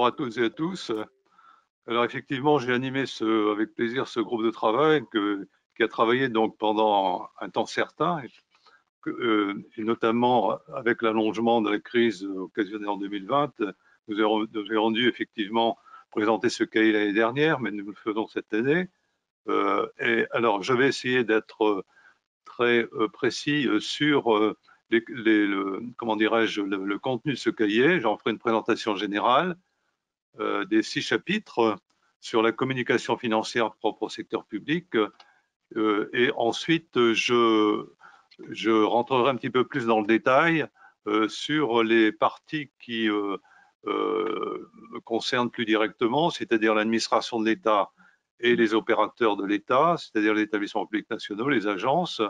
bonjour à toutes et à tous. Alors effectivement, j'ai animé avec plaisir ce groupe de travail qui a travaillé donc pendant un temps certain, et notamment avec l'allongement de la crise occasionnée en 2020. Nous avons dû effectivement présenter ce cahier l'année dernière, mais nous le faisons cette année. Et alors, je vais essayer d'être très précis sur comment dirais-je, le contenu de ce cahier. J'en ferai une présentation générale des 6 chapitres sur la communication financière propre au secteur public. Et ensuite, je rentrerai un petit peu plus dans le détail sur les parties qui me concernent plus directement, c'est-à-dire l'administration de l'État et les opérateurs de l'État, c'est-à-dire les établissements publics nationaux, les agences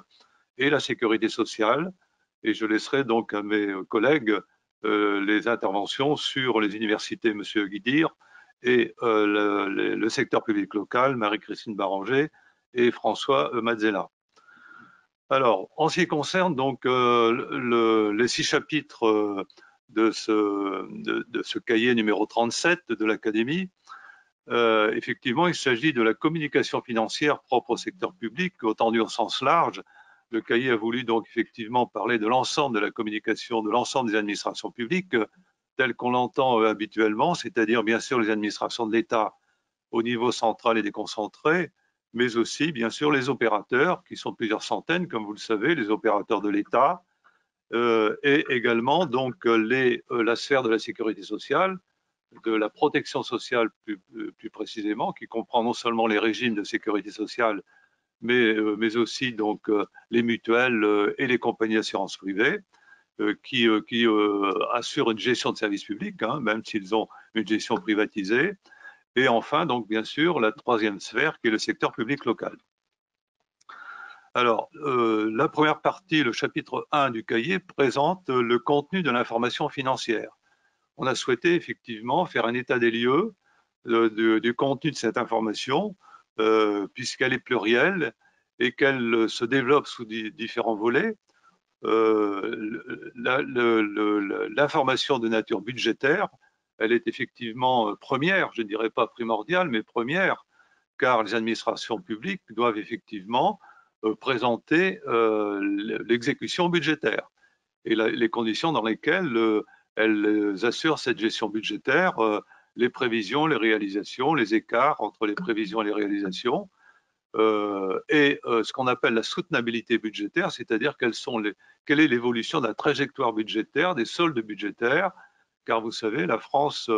et la sécurité sociale. Et je laisserai donc à mes collègues les interventions sur les universités, M. Guidir, et le secteur public local, Marie-Christine Baranger et François Mazzella. Alors, en ce qui concerne donc les 6 chapitres de ce cahier numéro 37 de l'Académie, effectivement, il s'agit de la communication financière propre au secteur public, entendue au sens large. Le cahier a voulu donc effectivement parler de l'ensemble de la communication, de l'ensemble des administrations publiques, telles qu'on l'entend habituellement, c'est-à-dire bien sûr les administrations de l'État au niveau central et déconcentré, mais aussi bien sûr les opérateurs, qui sont plusieurs centaines, comme vous le savez, les opérateurs de l'État, et également donc la sphère de la sécurité sociale, de la protection sociale plus précisément, qui comprend non seulement les régimes de sécurité sociale, mais aussi donc les mutuelles et les compagnies d'assurance privées, qui assurent une gestion de services publics, hein, même s'ils ont une gestion privatisée. Et enfin, donc bien sûr, la troisième sphère, qui est le secteur public local. Alors, la première partie, le chapitre 1 du cahier, présente le contenu de l'information financière. On a souhaité effectivement faire un état des lieux du contenu de cette information, puisqu'elle est plurielle et qu'elle se développe sous différents volets. L'information de nature budgétaire, elle est effectivement première, je ne dirais pas primordiale, mais première, car les administrations publiques doivent effectivement présenter l'exécution budgétaire et les conditions dans lesquelles elles assurent cette gestion budgétaire, les prévisions, les réalisations, les écarts entre les prévisions et les réalisations, et ce qu'on appelle la soutenabilité budgétaire, c'est-à-dire quelle est l'évolution de la trajectoire budgétaire, des soldes budgétaires, car vous savez, la France,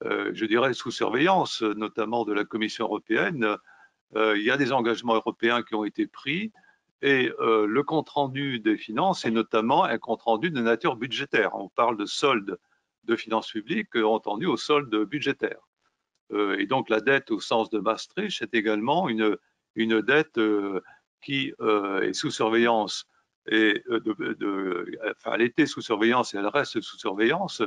je dirais sous surveillance, notamment de la Commission européenne, il y a des engagements européens qui ont été pris, et le compte-rendu des finances est notamment un compte-rendu de nature budgétaire. On parle de solde de finances publiques entendu au solde budgétaire. Et donc la dette au sens de Maastricht est également une dette qui est sous surveillance, et enfin, elle était sous surveillance et elle reste sous surveillance.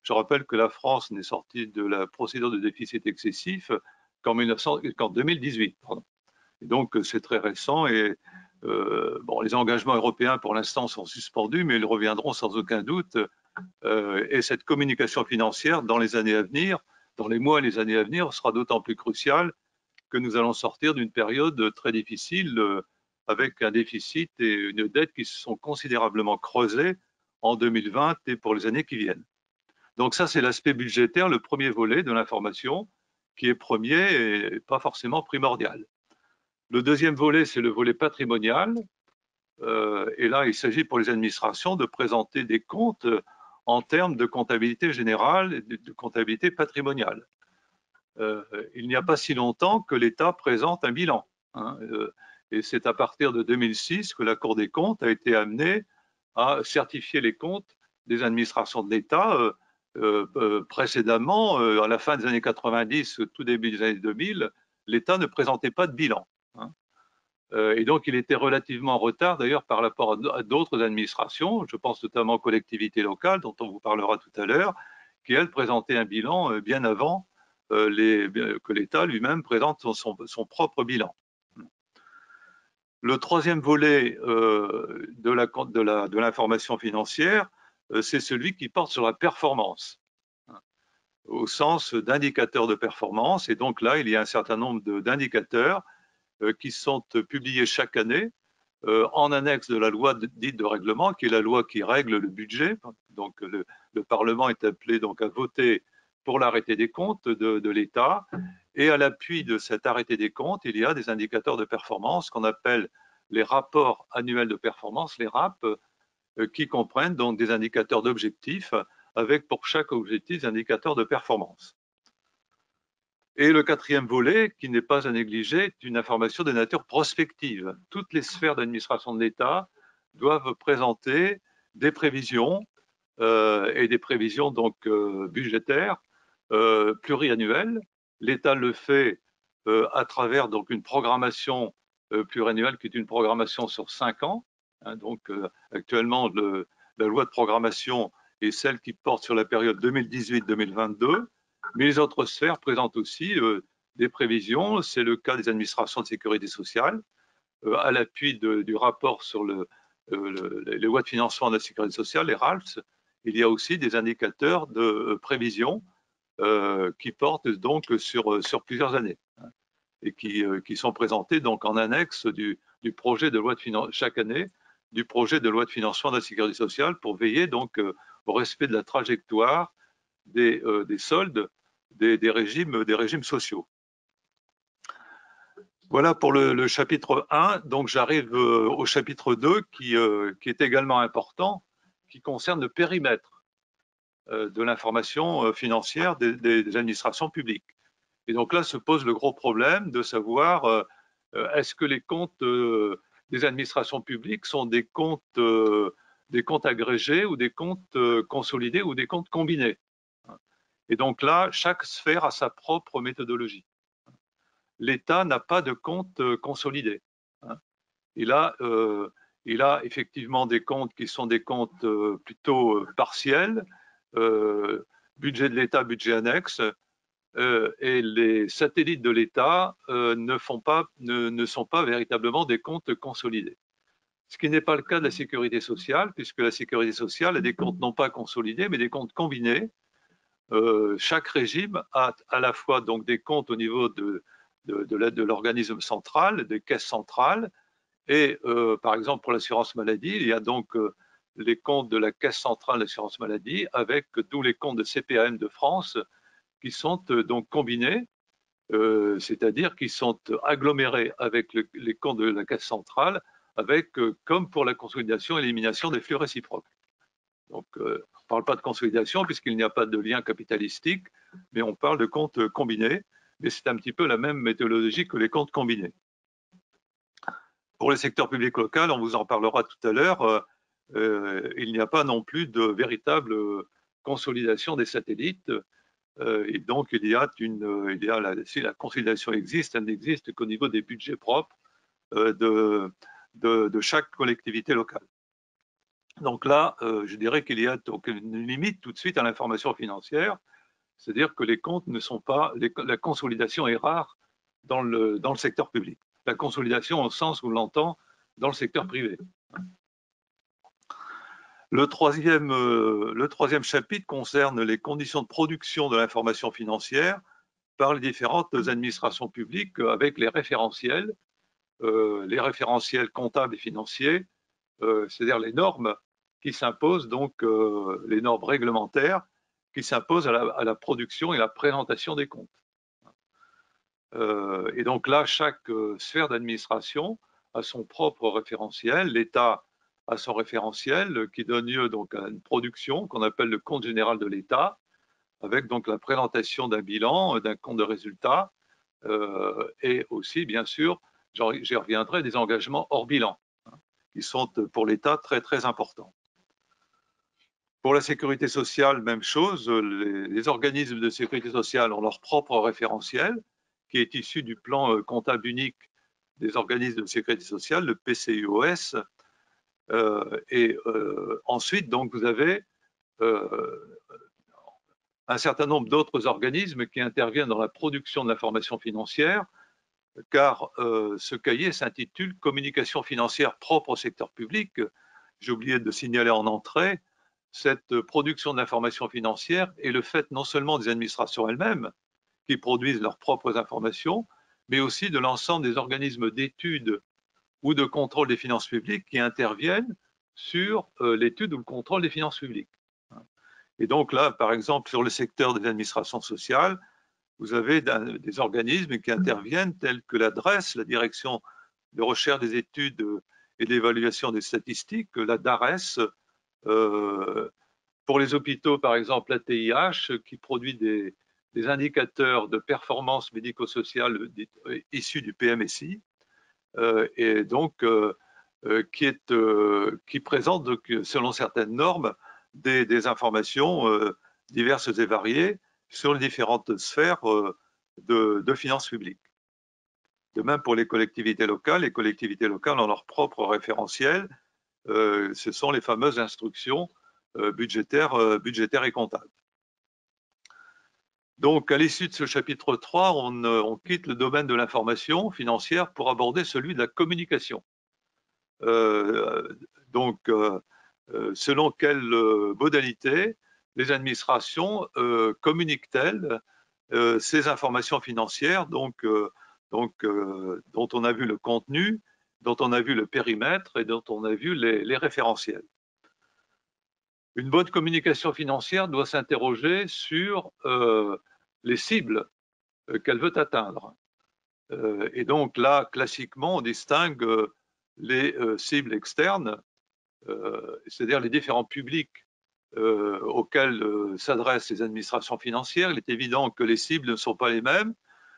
Je rappelle que la France n'est sortie de la procédure de déficit excessif qu'en 2018. Pardon. Et donc c'est très récent, et bon, les engagements européens pour l'instant sont suspendus, mais ils reviendront sans aucun doute. Et cette communication financière dans les années à venir, dans les mois et les années à venir, sera d'autant plus cruciale que nous allons sortir d'une période très difficile avec un déficit et une dette qui se sont considérablement creusés en 2020 et pour les années qui viennent. Donc ça, c'est l'aspect budgétaire, le premier volet de l'information, qui est premier et pas forcément primordial. Le deuxième volet, c'est le volet patrimonial. Et là, il s'agit pour les administrations de présenter des comptes en termes de comptabilité générale et de comptabilité patrimoniale. Il n'y a pas si longtemps que l'État présente un bilan, hein, et c'est à partir de 2006 que la Cour des comptes a été amenée à certifier les comptes des administrations de l'État. Précédemment, à la fin des années 90, tout début des années 2000, l'État ne présentait pas de bilan, hein. Et donc, il était relativement en retard, d'ailleurs, par rapport à d'autres administrations. Je pense notamment aux collectivités locales, dont on vous parlera tout à l'heure, qui, elles, présentaient un bilan bien avant que l'État lui-même présente son propre bilan. Le troisième volet de l'information financière, c'est celui qui porte sur la performance. au sens d'indicateurs de performance. Et donc là, il y a un certain nombre d'indicateurs qui sont publiés chaque année en annexe de la loi dite de règlement, qui est la loi qui règle le budget. Donc le Parlement est appelé donc à voter pour l'arrêté des comptes de l'État. Et à l'appui de cet arrêté des comptes, il y a des indicateurs de performance qu'on appelle les rapports annuels de performance, les RAP, qui comprennent donc des indicateurs d'objectifs avec pour chaque objectif des indicateurs de performance. Et le quatrième volet, qui n'est pas à négliger, est une information de nature prospective. Toutes les sphères d'administration de l'État doivent présenter des prévisions et des prévisions donc budgétaires pluriannuelles. L'État le fait à travers donc une programmation pluriannuelle qui est une programmation sur 5 ans. Hein, donc actuellement, la loi de programmation est celle qui porte sur la période 2018-2022. Mais les autres sphères présentent aussi des prévisions. C'est le cas des administrations de sécurité sociale, à l'appui du rapport sur les lois de financement de la sécurité sociale, les RALFS. Il y a aussi des indicateurs de prévision qui portent donc sur plusieurs années et qui sont présentés donc en annexe du projet de loi de financement chaque année, du projet de loi de financement de la sécurité sociale pour veiller donc au respect de la trajectoire des soldes des régimes sociaux. Voilà pour le chapitre 1. Donc j'arrive au chapitre 2 qui est également important, qui concerne le périmètre de l'information financière des administrations publiques. Et donc là se pose le gros problème de savoir est-ce que les comptes des administrations publiques sont des comptes agrégés ou des comptes consolidés ou des comptes combinés. Et donc là, chaque sphère a sa propre méthodologie. L'État n'a pas de compte consolidé. Il a effectivement des comptes qui sont des comptes plutôt partiels, budget de l'État, budget annexe, et les satellites de l'État ne sont pas véritablement des comptes consolidés. Ce qui n'est pas le cas de la sécurité sociale, puisque la sécurité sociale a des comptes non pas consolidés, mais des comptes combinés. Chaque régime a à la fois donc des comptes au niveau de l'organisme central, des caisses centrales, et par exemple pour l'assurance maladie, il y a donc les comptes de la caisse centrale d'assurance maladie avec tous les comptes de CPAM de France qui sont donc combinés, c'est-à-dire qui sont agglomérés avec les comptes de la caisse centrale, avec comme pour la consolidation et l'élimination des flux réciproques. Donc, on ne parle pas de consolidation puisqu'il n'y a pas de lien capitalistique, mais on parle de comptes combinés. Mais c'est un petit peu la même méthodologie que les comptes combinés. Pour le secteur public local, on vous en parlera tout à l'heure, il n'y a pas non plus de véritable consolidation des satellites. Et donc, si la consolidation existe, elle n'existe qu'au niveau des budgets propres de chaque collectivité locale. Donc là, je dirais qu'il y a donc une limite tout de suite à l'information financière, c'est-à-dire que les comptes ne sont pas, la consolidation est rare dans le secteur public. La consolidation au sens où on l'entend dans le secteur privé. Le troisième chapitre concerne les conditions de production de l'information financière par les différentes administrations publiques avec les référentiels comptables et financiers, c'est-à-dire les normes qui s'imposent, donc les normes réglementaires qui s'imposent à la production et à la présentation des comptes. Et donc là, chaque sphère d'administration a son propre référentiel. L'État a son référentiel qui donne lieu donc à une production qu'on appelle le compte général de l'État, avec donc la présentation d'un bilan, d'un compte de résultat, et aussi, bien sûr, j'y reviendrai, des engagements hors bilan, qui sont pour l'État très, très importants. Pour la sécurité sociale, même chose, les organismes de sécurité sociale ont leur propre référentiel, qui est issu du plan comptable unique des organismes de sécurité sociale, le PCUOS. Et ensuite, donc, vous avez un certain nombre d'autres organismes qui interviennent dans la production de l'information financière, car ce cahier s'intitule « Communication financière propre au secteur public ». J'ai oublié de signaler en entrée, cette production d'informations financières est le fait non seulement des administrations elles-mêmes, qui produisent leurs propres informations, mais aussi de l'ensemble des organismes d'études ou de contrôle des finances publiques qui interviennent sur l'étude ou le contrôle des finances publiques. Et donc là, par exemple, sur le secteur des administrations sociales, vous avez des organismes qui interviennent tels que la DRES, la Direction de recherche des études et d'évaluation des statistiques, la DARES, pour les hôpitaux, par exemple, la TIH, qui produit des indicateurs de performance médico-sociale issus du PMSI, et donc qui présente, donc, selon certaines normes, des informations diverses et variées sur les différentes sphères de finances publiques. De même pour les collectivités locales ont leur propre référentiel. Ce sont les fameuses instructions budgétaires et comptables. Donc, à l'issue de ce chapitre 3, on quitte le domaine de l'information financière pour aborder celui de la communication. Selon quelles modalités les administrations communiquent-elles ces informations financières, dont on a vu le contenu, dont on a vu le périmètre et dont on a vu les référentiels. Une bonne communication financière doit s'interroger sur les cibles qu'elle veut atteindre. Et donc là, classiquement, on distingue les cibles externes, c'est-à-dire les différents publics auxquels s'adressent les administrations financières. Il est évident que les cibles ne sont pas les mêmes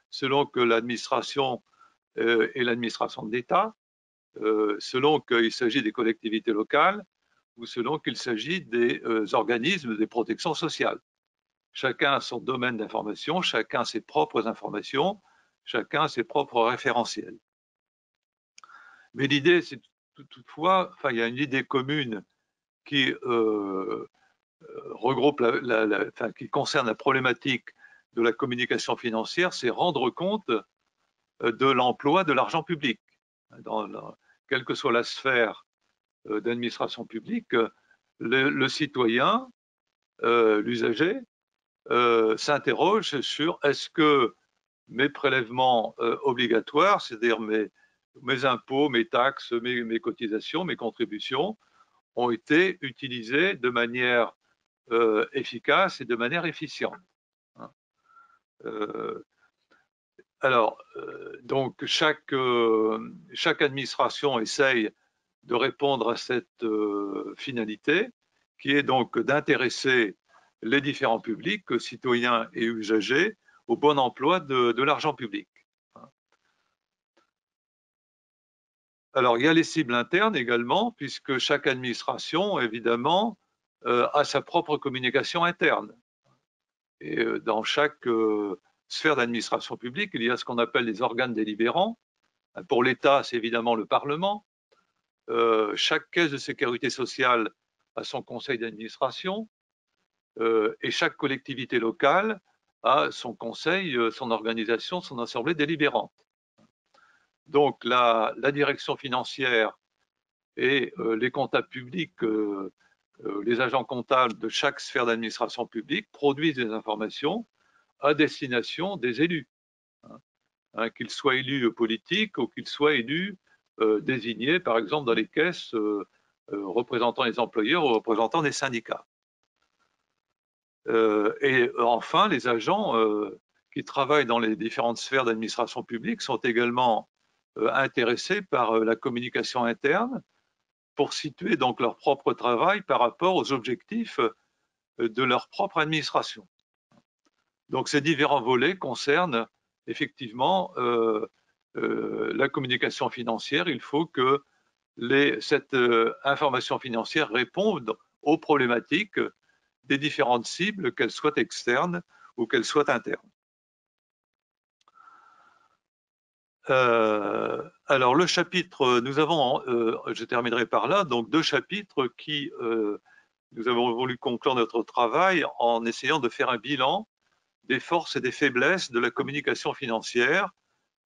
selon que l'administration est l'administration de l'État, selon qu'il s'agit des collectivités locales ou selon qu'il s'agit des organismes des protections sociales. Chacun a son domaine d'information, chacun a ses propres informations, chacun a ses propres référentiels. Mais l'idée, c'est toutefois, enfin, il y a une idée commune qui regroupe, qui concerne la problématique de la communication financière, c'est rendre compte de l'emploi de l'argent public. Quelle que soit la sphère d'administration publique, le citoyen, l'usager, s'interroge sur est-ce que mes prélèvements obligatoires, c'est-à-dire mes impôts, mes taxes, mes cotisations, mes contributions, ont été utilisés de manière efficace et de manière efficiente. Donc chaque administration essaye de répondre à cette finalité, qui est donc d'intéresser les différents publics, citoyens et usagers, au bon emploi de l'argent public. Alors, il y a les cibles internes également, puisque chaque administration, évidemment, a sa propre communication interne. Et dans chaque sphère d'administration publique, il y a ce qu'on appelle les organes délibérants. Pour l'État, c'est évidemment le Parlement. Chaque caisse de sécurité sociale a son conseil d'administration et chaque collectivité locale a son conseil, son organisation, son assemblée délibérante. Donc la direction financière et les comptables publics, les agents comptables de chaque sphère d'administration publique produisent des informations à destination des élus, qu'ils soient élus politiques ou qu'ils soient élus désignés, par exemple, dans les caisses représentant les employeurs ou représentant des syndicats. Et enfin, les agents qui travaillent dans les différentes sphères d'administration publique sont également intéressés par la communication interne pour situer donc leur propre travail par rapport aux objectifs de leur propre administration. Donc ces différents volets concernent effectivement la communication financière. Il faut que cette information financière réponde aux problématiques des différentes cibles, qu'elles soient externes ou qu'elles soient internes. Alors le chapitre, nous avons, je terminerai par là, donc 2 chapitres qui, nous avons voulu conclure notre travail en essayant de faire un bilan des forces et des faiblesses de la communication financière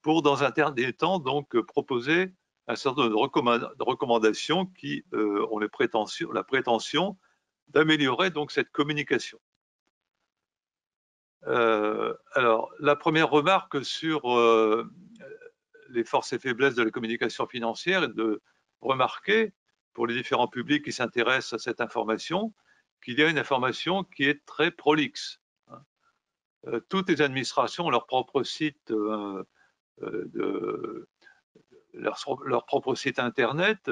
pour, dans un dernier temps, donc proposer un certain nombre de recommandations qui ont la prétention d'améliorer donc cette communication. Alors, la première remarque sur les forces et faiblesses de la communication financière est de remarquer, pour les différents publics qui s'intéressent à cette information, qu'il y a une information qui est très prolixe. Toutes les administrations ont leur propre site, leur propre site internet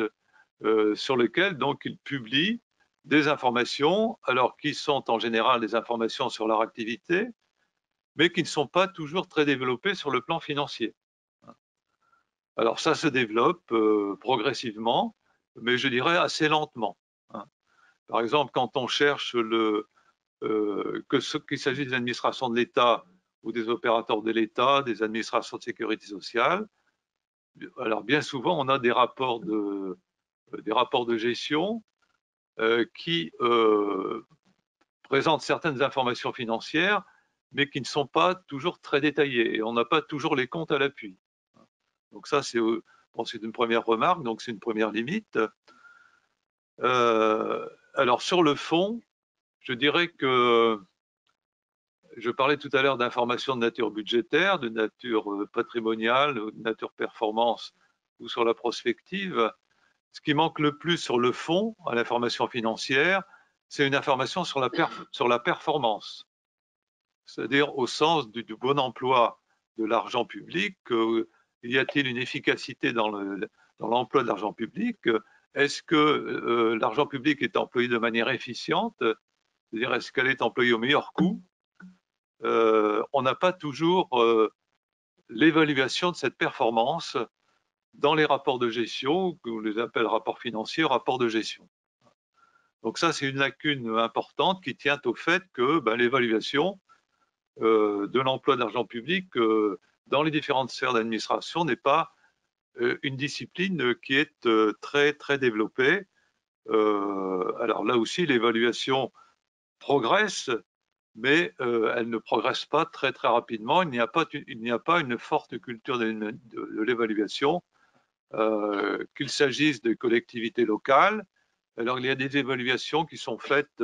sur lequel donc ils publient des informations, alors qui sont en général des informations sur leur activité, mais qui ne sont pas toujours très développées sur le plan financier. Alors ça se développe progressivement, mais je dirais assez lentement. Par exemple, quand on cherche qu'il s'agisse des administrations de l'État ou des opérateurs de l'État, des administrations de sécurité sociale, alors bien souvent on a des rapports de gestion qui présentent certaines informations financières, mais qui ne sont pas toujours très détaillées. Et on n'a pas toujours les comptes à l'appui. Donc ça, c'est une première remarque, donc c'est une première limite. Alors sur le fond, je dirais que je parlais tout à l'heure d'informations de nature budgétaire, de nature patrimoniale, de nature performance ou sur la prospective. Ce qui manque le plus sur le fond à l'information financière, c'est une information sur la performance, c'est-à-dire au sens du bon emploi de l'argent public. Y a-t-il une efficacité dans l'emploi de l'argent public? Est-ce que l'argent public est employé de manière efficiente? C'est-à-dire, est-ce qu'elle est employée au meilleur coût? On n'a pas toujours l'évaluation de cette performance dans les rapports de gestion, qu'on les appelle rapports financiers, rapports de gestion. Donc ça, c'est une lacune importante qui tient au fait que l'évaluation de l'emploi d'argent public dans les différentes sphères d'administration n'est pas une discipline qui est très, très développée. Alors là aussi, l'évaluation progresse, mais elle ne progresse pas très, très rapidement. Il n'y a pas une forte culture de l'évaluation, qu'il s'agisse de collectivités locales. Alors, il y a des évaluations qui sont faites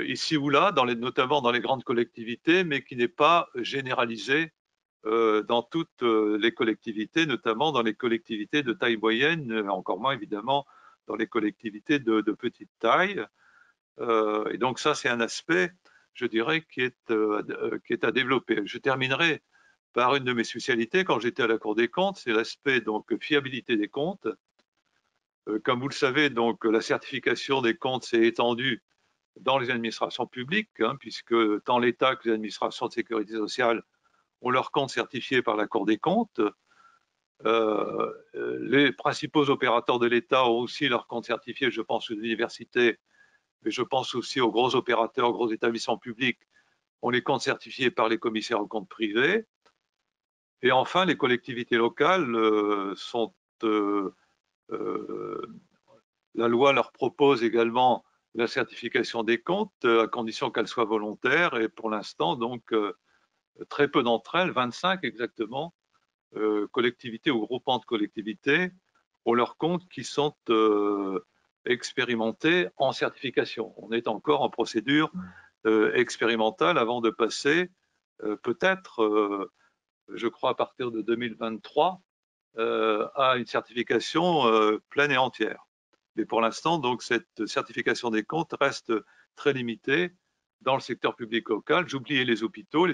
ici ou là, notamment dans les grandes collectivités, mais qui n'est pas généralisée dans toutes les collectivités, notamment dans les collectivités de taille moyenne, encore moins évidemment dans les collectivités de petite taille. Et donc ça, c'est un aspect, je dirais, qui est à développer. Je terminerai par une de mes spécialités quand j'étais à la Cour des comptes, c'est l'aspect donc fiabilité des comptes. Comme vous le savez, donc la certification des comptes s'est étendue dans les administrations publiques, puisque tant l'État que les administrations de sécurité sociale ont leurs comptes certifiés par la Cour des comptes. Les principaux opérateurs de l'État ont aussi leurs comptes certifiés, je pense aux universités, mais je pense aussi aux gros opérateurs, gros établissements publics, ont les comptes certifiés par les commissaires aux comptes privés. Et enfin, les collectivités locales la loi leur propose également la certification des comptes, à condition qu'elle soit volontaire. Et pour l'instant, donc, très peu d'entre elles, 25 exactement, collectivités ou groupements de collectivités, ont leurs comptes qui sont expérimentés en certification. On est encore en procédure expérimentale avant de passer peut-être, je crois à partir de 2023, à une certification pleine et entière. Mais pour l'instant, donc, cette certification des comptes reste très limitée dans le secteur public local. J'oubliais les hôpitaux.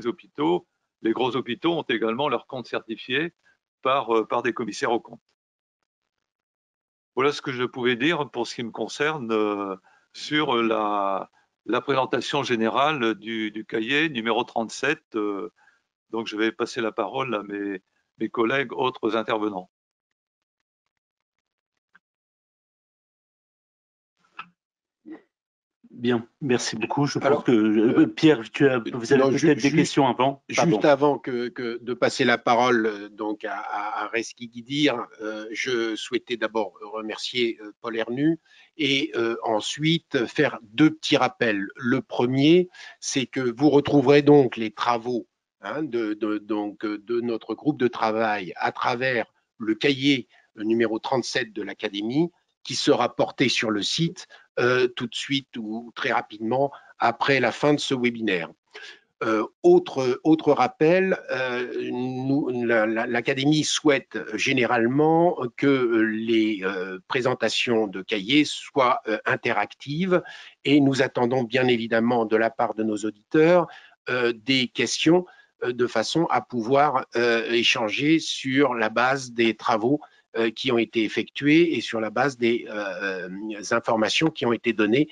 Les gros hôpitaux ont également leurs comptes certifiés par des commissaires aux comptes. Voilà ce que je pouvais dire pour ce qui me concerne sur la présentation générale du cahier numéro 37. Donc, je vais passer la parole à mes collègues, autres intervenants. Bien, merci beaucoup. Je pense que Pierre, vous avez peut-être des questions avant. Juste avant de passer la parole donc à Reski Guidir, je souhaitais d'abord remercier Paul Hernu et ensuite faire deux petits rappels. Le premier, c'est que vous retrouverez donc les travaux de notre groupe de travail à travers le cahier numéro 37 de l'Académie qui sera porté sur le site tout de suite ou très rapidement après la fin de ce webinaire. Autre rappel, l'Académie souhaite généralement que les présentations de cahiers soient interactives et nous attendons bien évidemment de la part de nos auditeurs des questions de façon à pouvoir échanger sur la base des travaux qui ont été effectués et sur la base des informations qui ont été données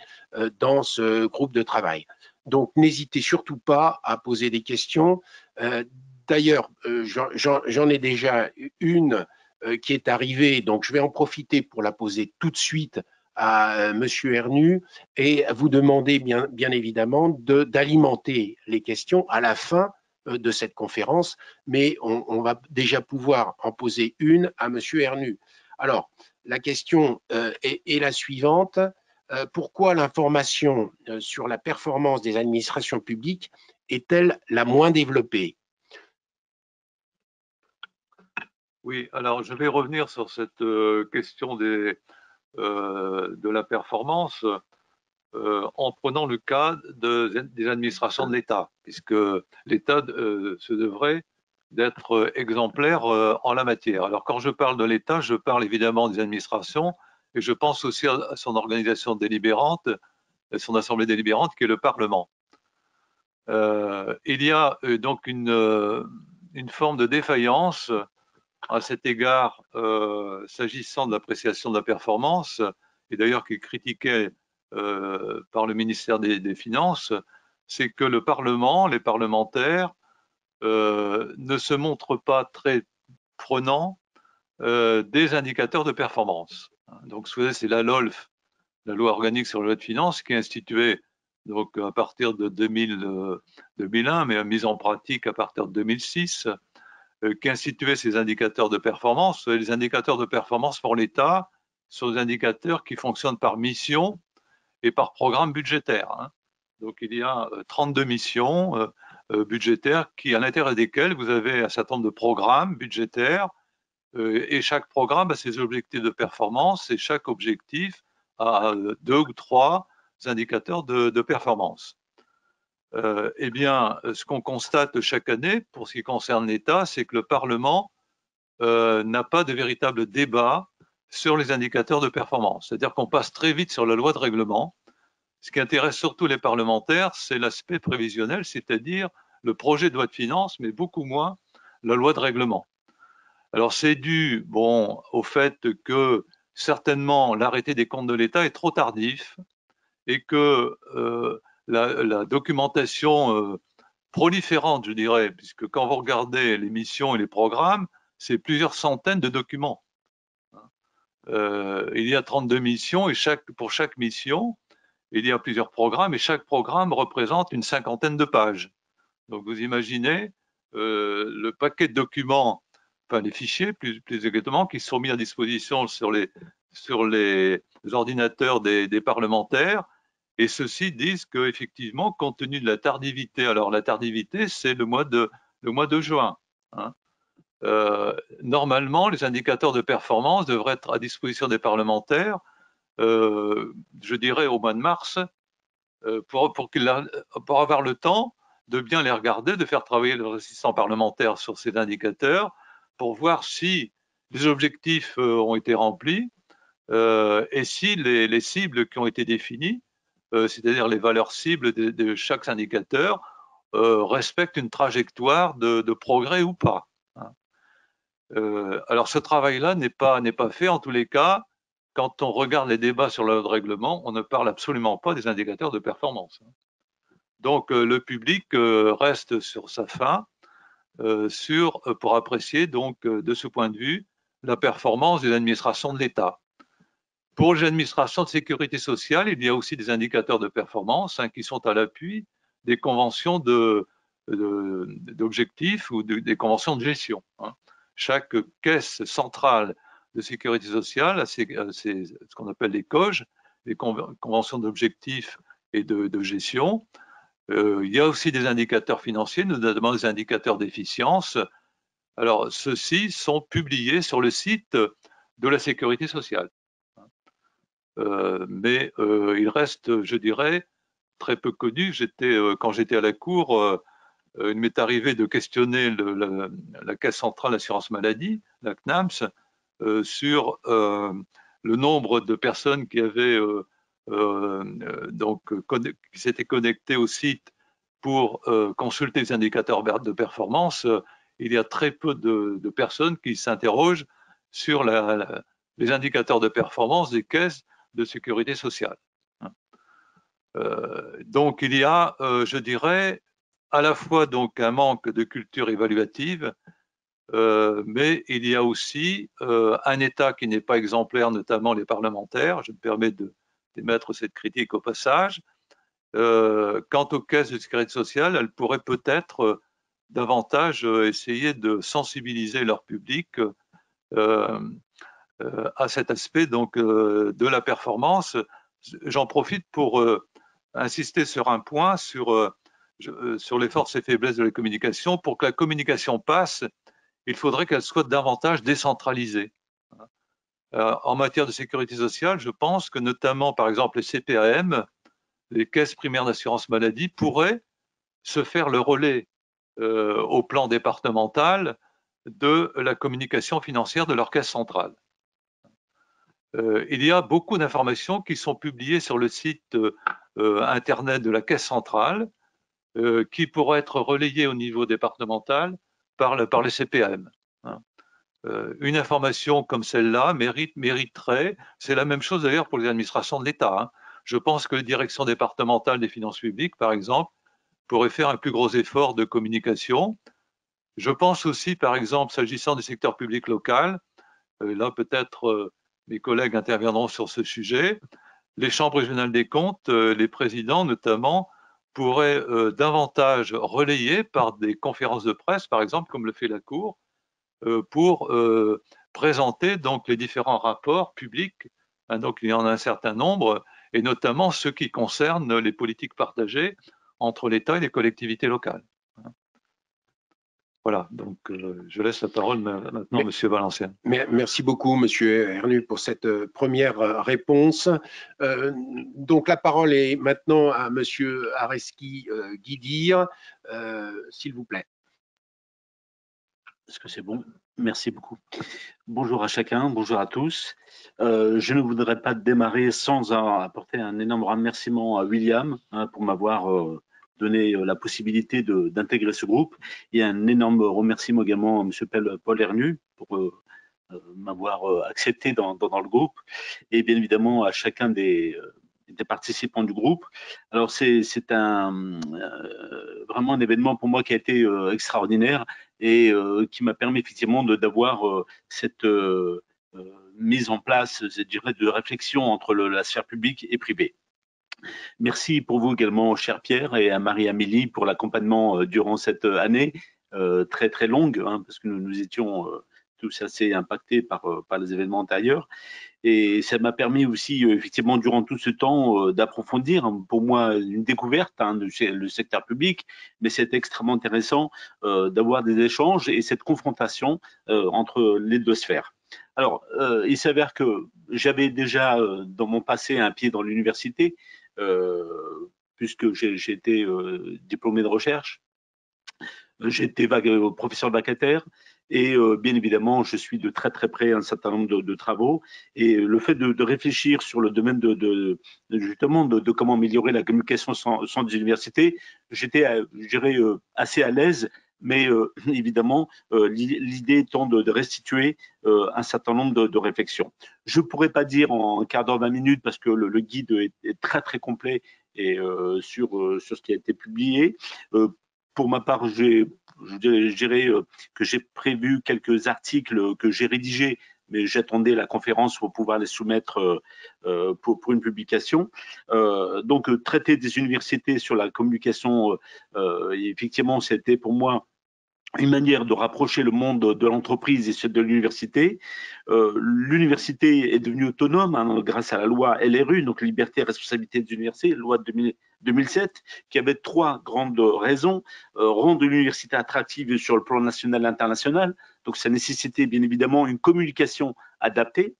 dans ce groupe de travail. Donc, n'hésitez surtout pas à poser des questions. D'ailleurs, j'en ai déjà une qui est arrivée, donc je vais en profiter pour la poser tout de suite à Monsieur Ernu et vous demander bien évidemment d'alimenter les questions à la fin de cette conférence, mais on va déjà pouvoir en poser une à Monsieur Ernu. Alors, la question est la suivante. Pourquoi l'information sur la performance des administrations publiques est-elle la moins développée? Oui, alors je vais revenir sur cette question de la performance en prenant le cas des administrations de l'État, puisque l'État se devrait d'être exemplaire en la matière. Alors quand je parle de l'État, je parle évidemment des administrations, et je pense aussi à son organisation délibérante, son assemblée délibérante, qui est le Parlement. Il y a donc une forme de défaillance à cet égard, s'agissant de l'appréciation de la performance, et d'ailleurs qui est critiquée par le ministère des Finances, c'est que le Parlement, les parlementaires, ne se montrent pas très prenants des indicateurs de performance. Donc, c'est la LOLF, la loi organique sur la loi de finances, qui est instituée donc, à partir de 2001, mais mise en pratique à partir de 2006, qui instituait ces indicateurs de performance. Les indicateurs de performance pour l'État sont des indicateurs qui fonctionnent par mission et par programme budgétaire. Donc, il y a 32 missions budgétaires à l'intérieur desquelles vous avez un certain nombre de programmes budgétaires et chaque programme a ses objectifs de performance et chaque objectif a 2 ou 3 indicateurs de performance. Eh bien, ce qu'on constate chaque année pour ce qui concerne l'État, c'est que le Parlement n'a pas de véritable débat sur les indicateurs de performance. C'est-à-dire qu'on passe très vite sur la loi de règlement. Ce qui intéresse surtout les parlementaires, c'est l'aspect prévisionnel, c'est-à-dire le projet de loi de finances, mais beaucoup moins la loi de règlement. Alors c'est dû, bon, au fait que certainement l'arrêté des comptes de l'État est trop tardif et que la documentation proliférante, je dirais, puisque quand vous regardez les missions et les programmes, c'est plusieurs centaines de documents. Il y a 32 missions et pour chaque mission, il y a plusieurs programmes et chaque programme représente une cinquantaine de pages. Donc vous imaginez le paquet de documents, enfin les fichiers plus exactement, qui sont mis à disposition sur les ordinateurs des parlementaires. Et ceux-ci disent qu'effectivement, compte tenu de la tardivité, alors la tardivité, c'est le mois de juin. Normalement, les indicateurs de performance devraient être à disposition des parlementaires, je dirais au mois de mars, pour avoir le temps de bien les regarder, de faire travailler les assistants parlementaires sur ces indicateurs, pour voir si les objectifs ont été remplis et si les cibles qui ont été définies, c'est-à-dire les valeurs cibles de chaque indicateur, respectent une trajectoire de progrès ou pas. Alors ce travail-là n'est pas fait. En tous les cas, quand on regarde les débats sur le règlement, on ne parle absolument pas des indicateurs de performance. Donc le public reste sur sa faim pour apprécier donc de ce point de vue la performance des administrations de l'État. Pour les administrations de sécurité sociale, il y a aussi des indicateurs de performance qui sont à l'appui des conventions d'objectifs ou des conventions de gestion. Chaque caisse centrale de sécurité sociale, c'est ce qu'on appelle les COG, les conventions d'objectifs et de gestion. Il y a aussi des indicateurs financiers, notamment des indicateurs d'efficience. Alors, ceux-ci sont publiés sur le site de la sécurité sociale. mais il reste, je dirais, très peu connu. Quand j'étais à la Cour, il m'est arrivé de questionner la Caisse centrale d'assurance maladie, la CNAMS, sur le nombre de personnes qui avaient qui s'étaient connectées au site pour consulter les indicateurs de performance. Il y a très peu de personnes qui s'interrogent sur les indicateurs de performance des caisses de sécurité sociale. Donc il y a, je dirais, à la fois donc un manque de culture évaluative, mais il y a aussi un État qui n'est pas exemplaire, notamment les parlementaires. Je me permets d'émettre cette critique au passage. Quant aux caisses de sécurité sociale, elles pourraient peut-être davantage essayer de sensibiliser leur public à cet aspect donc de la performance. J'en profite pour insister sur un point, sur les forces et faiblesses de la communication. Pour que la communication passe, il faudrait qu'elle soit davantage décentralisée. En matière de sécurité sociale, je pense que notamment, par exemple, les CPAM, les caisses primaires d'assurance maladie, pourraient se faire le relais au plan départemental de la communication financière de leur caisse centrale. Il y a beaucoup d'informations qui sont publiées sur le site internet de la caisse centrale qui pourraient être relayées au niveau départemental par les CPAM. Une information comme celle-là mériterait, c'est la même chose d'ailleurs pour les administrations de l'État. Je pense que les directions départementales des finances publiques, par exemple, pourraient faire un plus gros effort de communication. Je pense aussi, par exemple, s'agissant du secteur public local, là peut-être mes collègues interviendront sur ce sujet, les chambres régionales des comptes, les présidents notamment, pourraient davantage relayer par des conférences de presse, par exemple, comme le fait la Cour, pour présenter donc les différents rapports publics. Donc il y en a un certain nombre, et notamment ceux qui concernent les politiques partagées entre l'État et les collectivités locales. Voilà, donc je laisse la parole maintenant à M. Valenciennes. Merci beaucoup, M. Hernu, pour cette première réponse. Donc la parole est maintenant à M. Areski-Guidir, s'il vous plaît. Est-ce que c'est bon? Merci beaucoup. Bonjour à chacun, bonjour à tous. Je ne voudrais pas démarrer sans apporter un énorme remerciement à William pour m'avoir donné la possibilité d'intégrer ce groupe, et un énorme remerciement également à M. Paul Hernu pour m'avoir accepté dans le groupe, et bien évidemment à chacun des participants du groupe. Alors c'est vraiment un événement pour moi qui a été extraordinaire et qui m'a permis effectivement d'avoir cette mise en place, je dirais, de réflexion entre la sphère publique et privée. Merci pour vous également, cher Pierre, et à Marie-Amélie pour l'accompagnement durant cette année très très longue, parce que nous étions tous assez impactés par les événements antérieurs. Et ça m'a permis aussi, effectivement, durant tout ce temps, d'approfondir, pour moi, une découverte, le secteur public, mais c'est extrêmement intéressant d'avoir des échanges et cette confrontation entre les deux sphères. Alors, il s'avère que j'avais déjà, dans mon passé, un pied dans l'université, puisque j'ai été diplômé de recherche. J'étais professeur vacataire et bien évidemment, je suis de très très près un certain nombre de travaux, et le fait de réfléchir sur le domaine justement de comment améliorer la communication sans des universités, j'étais, je dirais, assez à l'aise, mais évidemment, l'idée étant de restituer un certain nombre de réflexions. Je ne pourrais pas dire en un quart d'heure, 20 minutes, parce que le guide est très très complet et sur ce qui a été publié. Pour ma part, je dirais que j'ai prévu quelques articles que j'ai rédigés, mais j'attendais la conférence pour pouvoir les soumettre pour une publication. Donc, traiter des universités sur la communication, effectivement, c'était pour moi une manière de rapprocher le monde de l'entreprise et celui de l'université. L'université est devenue autonome grâce à la loi LRU, donc Liberté et Responsabilité des universités, loi de 2007, qui avait 3 grandes raisons. Rendre l'université attractive sur le plan national et international, donc ça nécessitait bien évidemment une communication adaptée.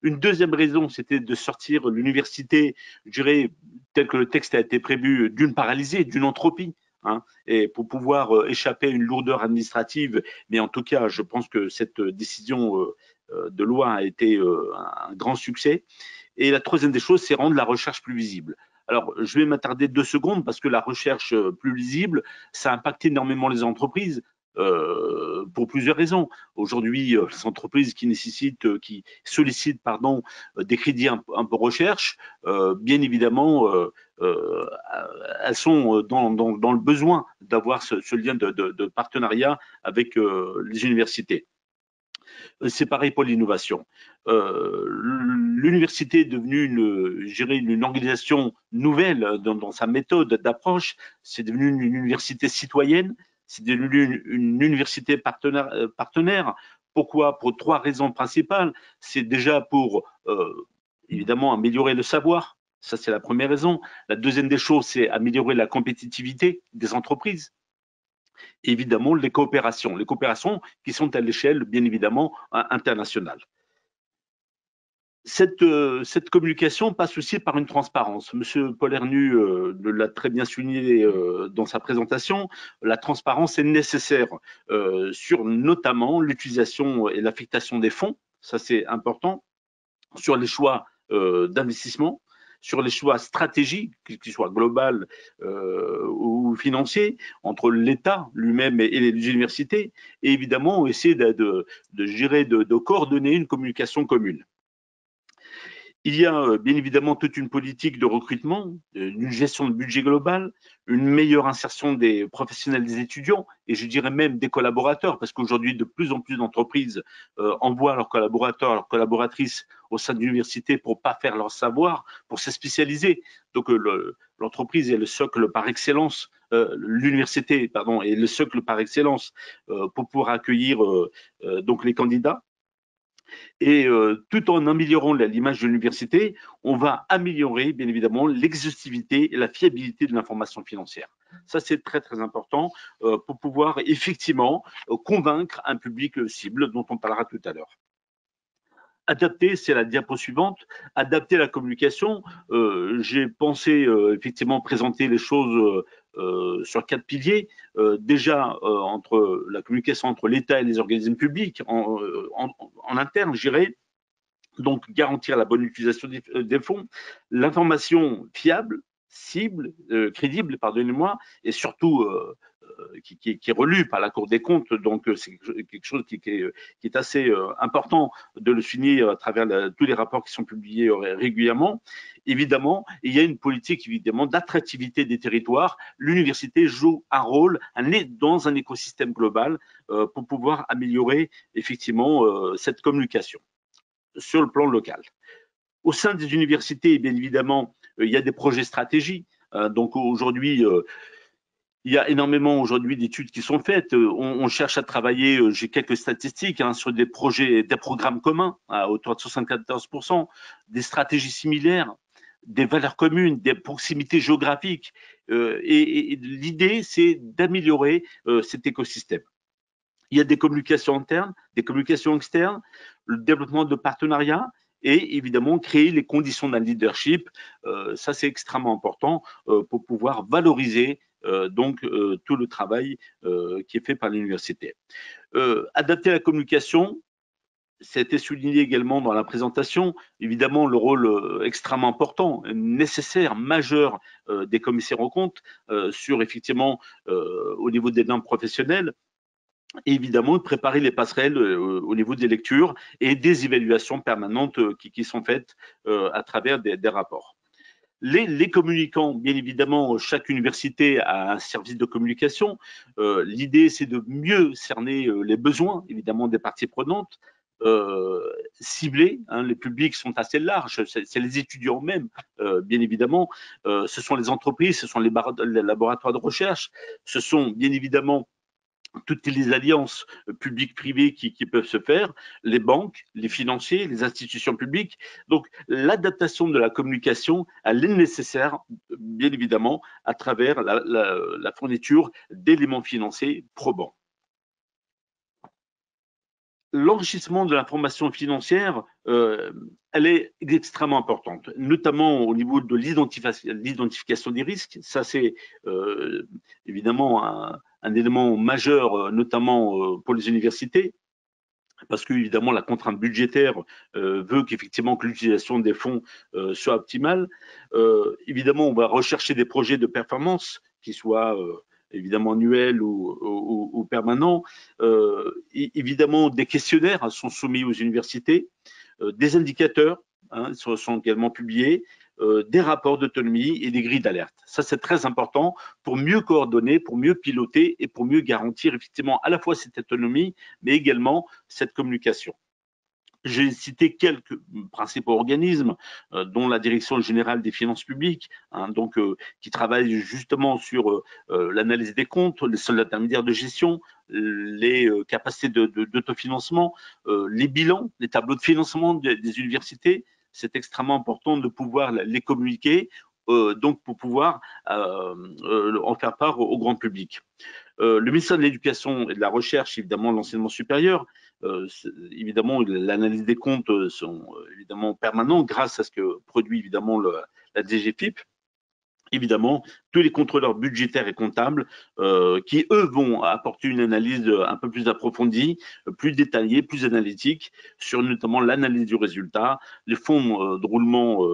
Une deuxième raison, c'était de sortir l'université, je dirais, tel que le texte a été prévu, d'une paralysée, d'une entropie. Hein, et pour pouvoir échapper à une lourdeur administrative, mais en tout cas, je pense que cette décision de loi a été un grand succès. Et la troisième des choses, c'est rendre la recherche plus visible. Alors, je vais m'attarder 2 secondes parce que la recherche plus visible, ça impacte énormément les entreprises. Pour plusieurs raisons. Aujourd'hui, les entreprises qui sollicitent des crédits un peu recherche, bien évidemment, elles sont dans le besoin d'avoir ce lien de partenariat avec les universités. C'est pareil pour l'innovation. L'université est devenue une organisation nouvelle dans sa méthode d'approche. C'est devenu une université citoyenne. C'est devenu une université partenaire. Pourquoi? Pour 3 raisons principales. C'est déjà pour, évidemment, améliorer le savoir. Ça, c'est la première raison. La deuxième des choses, c'est améliorer la compétitivité des entreprises. Et évidemment, les coopérations qui sont à l'échelle, bien évidemment, internationale. Cette communication passe aussi par une transparence. Monsieur Polernu l'a très bien souligné dans sa présentation. La transparence est nécessaire sur notamment l'utilisation et l'affectation des fonds. Ça, c'est important. Sur les choix d'investissement, sur les choix stratégiques, qu'ils soient globaux ou financiers, entre l'État lui-même et les universités, et évidemment essayer de coordonner une communication commune. Il y a bien évidemment toute une politique de recrutement, une gestion de budget global, une meilleure insertion des professionnels, des étudiants et je dirais même des collaborateurs, parce qu'aujourd'hui de plus en plus d'entreprises envoient leurs collaborateurs, leurs collaboratrices au sein de l'université pour pas faire leur savoir, pour se spécialiser. Donc l'entreprise est le socle par excellence, l'université pardon est le socle par excellence pour pouvoir accueillir donc les candidats. Et tout en améliorant l'image de l'université, on va améliorer bien évidemment l'exhaustivité et la fiabilité de l'information financière. Ça, c'est très très important pour pouvoir effectivement convaincre un public cible dont on parlera tout à l'heure. Adapter, c'est la diapo suivante, adapter la communication. J'ai pensé effectivement présenter les choses sur 4 piliers. Déjà, entre la communication entre l'État et les organismes publics, en interne, je dirais, donc garantir la bonne utilisation des fonds, l'information fiable, cible, crédible, pardonnez-moi, et surtout qui est relu par la Cour des comptes, donc c'est quelque chose qui est assez important de le souligner à travers tous les rapports qui sont publiés régulièrement. Évidemment, il y a une politique évidemment d'attractivité des territoires. L'université joue un rôle dans un écosystème global pour pouvoir améliorer effectivement cette communication sur le plan local. Au sein des universités, bien évidemment, il y a des projets stratégiques. Donc aujourd'hui, il y a énormément aujourd'hui d'études qui sont faites. On cherche à travailler, j'ai quelques statistiques, sur des projets, des programmes communs à hauteur de 74%, des stratégies similaires, des valeurs communes, des proximités géographiques. Et l'idée, c'est d'améliorer cet écosystème. Il y a des communications internes, des communications externes, le développement de partenariats et évidemment créer les conditions d'un leadership. Ça, c'est extrêmement important pour pouvoir valoriser tout le travail qui est fait par l'université. Adapter la communication, ça a été souligné également dans la présentation, évidemment le rôle extrêmement important, nécessaire, majeur des commissaires aux comptes sur effectivement au niveau des normes professionnelles. Et évidemment, préparer les passerelles au niveau des lectures et des évaluations permanentes qui sont faites à travers des rapports. Les communicants, bien évidemment, chaque université a un service de communication. L'idée, c'est de mieux cerner les besoins, évidemment, des parties prenantes, cibler. Les publics sont assez larges, c'est les étudiants eux-mêmes, bien évidemment. Ce sont les entreprises, ce sont les laboratoires de recherche, ce sont bien évidemment toutes les alliances publiques-privées qui peuvent se faire, les banques, les financiers, les institutions publiques. Donc, l'adaptation de la communication, elle est nécessaire, bien évidemment, à travers la fourniture d'éléments financiers probants. l'enrichissement de l'information financière, elle est extrêmement importante, notamment au niveau de l'identification des risques. Ça, c'est évidemment un élément majeur, notamment pour les universités, parce que évidemment la contrainte budgétaire veut qu'effectivement que l'utilisation des fonds soit optimale. Évidemment, on va rechercher des projets de performance qui soient évidemment annuels ou permanents. Évidemment, des questionnaires sont soumis aux universités, des indicateurs sont également publiés, des rapports d'autonomie et des grilles d'alerte. Ça, c'est très important pour mieux coordonner, pour mieux piloter et pour mieux garantir effectivement à la fois cette autonomie, mais également cette communication. J'ai cité quelques principaux organismes, dont la Direction générale des finances publiques, qui travaille justement sur l'analyse des comptes, les soldes intermédiaires de gestion, les capacités d'autofinancement, les bilans, les tableaux de financement des universités. C'est extrêmement important de pouvoir les communiquer, donc pour pouvoir en faire part au grand public. Le ministère de l'Éducation et de la Recherche, évidemment, l'enseignement supérieur, évidemment, l'analyse des comptes sont évidemment permanents grâce à ce que produit évidemment la DGFiP. Évidemment, tous les contrôleurs budgétaires et comptables qui, eux, vont apporter une analyse un peu plus approfondie, plus détaillée, plus analytique sur notamment l'analyse du résultat, les fonds de roulement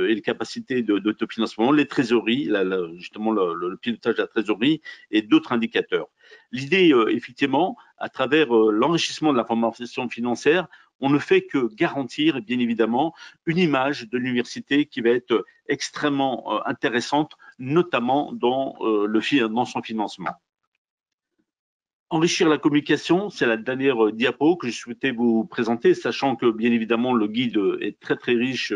et les capacités d'autofinancement, les trésoreries, justement le pilotage de la trésorerie et d'autres indicateurs. L'idée, effectivement, à travers l'enrichissement de l'information financière, on ne fait que garantir, bien évidemment, une image de l'université qui va être extrêmement intéressante, notamment dans son financement. Enrichir la communication, c'est la dernière diapo que je souhaitais vous présenter, sachant que, bien évidemment, le guide est très, très riche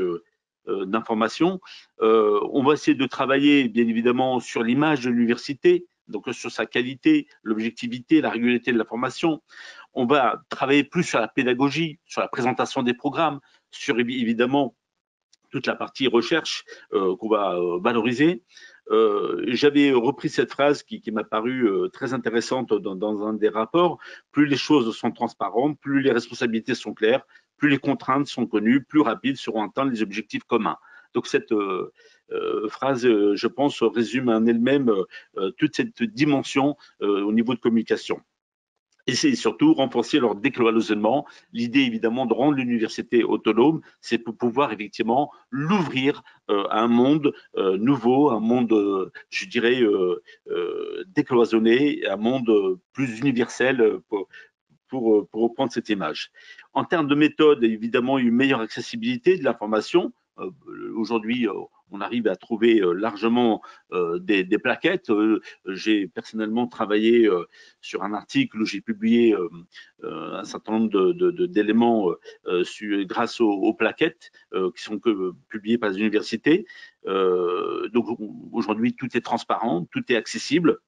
d'informations. On va essayer de travailler, bien évidemment, sur l'image de l'université, donc sur sa qualité, l'objectivité, la régularité de la formation. On va travailler plus sur la pédagogie, sur la présentation des programmes, sur évidemment toute la partie recherche qu'on va valoriser. J'avais repris cette phrase qui m'a paru très intéressante dans un des rapports. Plus les choses sont transparentes, plus les responsabilités sont claires, plus les contraintes sont connues, plus rapides seront atteints les objectifs communs. Donc cette phrase, je pense, résume en elle-même toute cette dimension au niveau de communication. Et c'est surtout renforcer leur décloisonnement. L'idée, évidemment, de rendre l'université autonome, c'est pour pouvoir effectivement l'ouvrir à un monde nouveau, un monde, je dirais, décloisonné, un monde plus universel pour reprendre cette image. En termes de méthode, évidemment, une meilleure accessibilité de l'information. Aujourd'hui, on arrive à trouver largement des plaquettes. J'ai personnellement travaillé sur un article où j'ai publié un certain nombre d'éléments grâce aux plaquettes qui sont publiées par les universités. Donc aujourd'hui, tout est transparent, tout est accessible.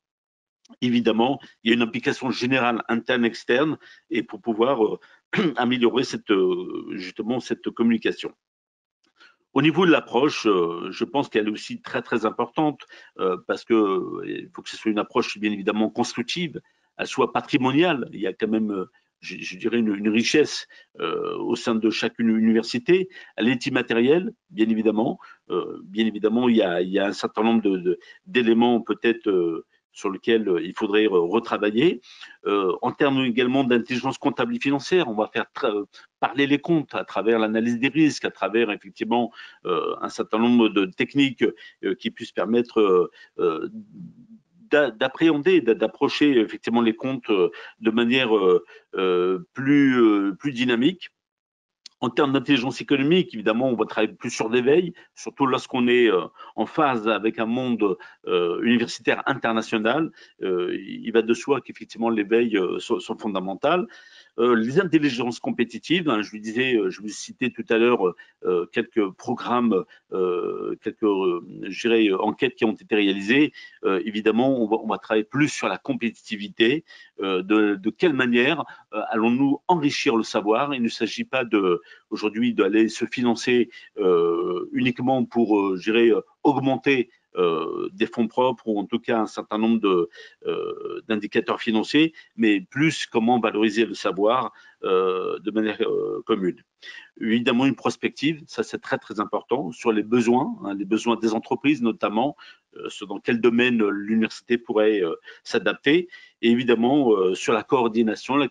Évidemment, il y a une application générale interne-externe et pour pouvoir améliorer justement cette communication. Au niveau de l'approche, je pense qu'elle est aussi très très importante parce qu'il faut que ce soit une approche bien évidemment constructive, elle soit patrimoniale. Il y a quand même, je dirais, une richesse au sein de chaque université. Elle est immatérielle, bien évidemment. Bien évidemment, il y a un certain nombre d'éléments peut-être sur lequel il faudrait retravailler. En termes également d'intelligence comptable et financière, on va faire parler les comptes à travers l'analyse des risques, à travers effectivement un certain nombre de techniques qui puissent permettre d'appréhender, d'approcher effectivement les comptes de manière plus dynamique. En termes d'intelligence économique, évidemment, on va travailler plus sur l'éveil, surtout lorsqu'on est en phase avec un monde universitaire international. Il va de soi qu'effectivement l'éveil sont fondamentales. Les intelligences compétitives, je vous disais, je vous citais tout à l'heure quelques programmes, quelques je dirais, enquêtes qui ont été réalisées. Évidemment, on va travailler plus sur la compétitivité. De quelle manière allons-nous enrichir le savoir? Il ne s'agit pas aujourd'hui d'aller se financer uniquement pour, je dirais, augmenter des fonds propres ou en tout cas un certain nombre d'indicateurs financiers, mais plus comment valoriser le savoir de manière commune. Évidemment, une prospective, ça c'est très très important, sur les besoins des entreprises notamment, dans quel domaine l'université pourrait s'adapter, et évidemment sur la coordination, la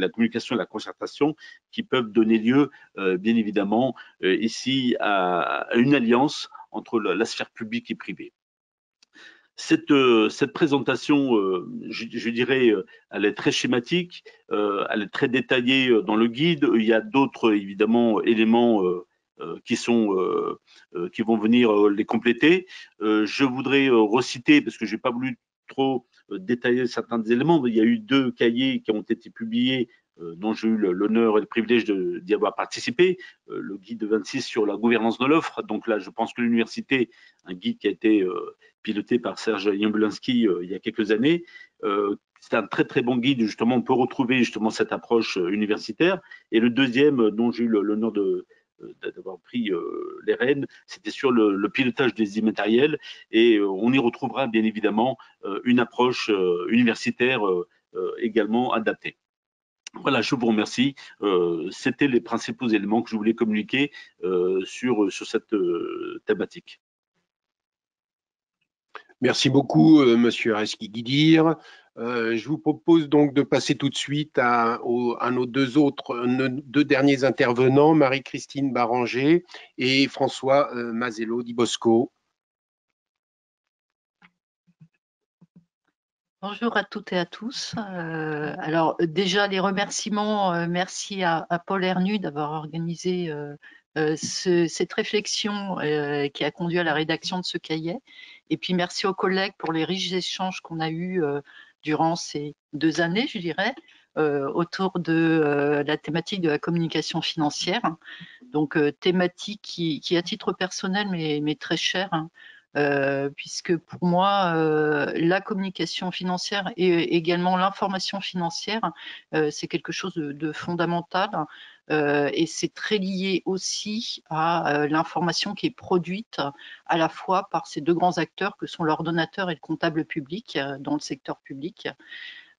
communication et la concertation qui peuvent donner lieu, bien évidemment, ici à une alliance entre la sphère publique et privée. Cette présentation, je dirais, elle est très schématique, elle est très détaillée dans le guide. Il y a d'autres, évidemment, éléments qui vont venir les compléter. Je voudrais reciter, parce que je n'ai pas voulu trop détailler certains des éléments, mais il y a eu 2 cahiers qui ont été publiés dont j'ai eu l'honneur et le privilège d'y avoir participé, le guide 26 sur la gouvernance de l'offre. Donc là, je pense que l'université, un guide qui a été piloté par Serge Jablonski il y a quelques années, c'est un très très bon guide, justement, on peut retrouver justement cette approche universitaire. Et le deuxième, dont j'ai eu l'honneur d'avoir pris les rênes, c'était sur le pilotage des immatériels, et on y retrouvera bien évidemment une approche universitaire également adaptée. Voilà, je vous remercie. C'était les principaux éléments que je voulais communiquer sur cette thématique. Merci beaucoup, Monsieur Reski-Guidir. Je vous propose donc de passer tout de suite à nos 2 derniers intervenants, Marie-Christine Baranger et François Mazello Di Bosco. Bonjour à toutes et à tous. Alors déjà les remerciements, merci à Paul Hernu d'avoir organisé cette réflexion qui a conduit à la rédaction de ce cahier. Et puis merci aux collègues pour les riches échanges qu'on a eus durant ces 2 années, je dirais, autour de la thématique de la communication financière. Donc thématique qui à titre personnel mais très chère, hein. Puisque pour moi, la communication financière et également l'information financière, c'est quelque chose de fondamental, et c'est très lié aussi à l'information qui est produite à la fois par ces 2 grands acteurs que sont l'ordonnateur et le comptable public dans le secteur public,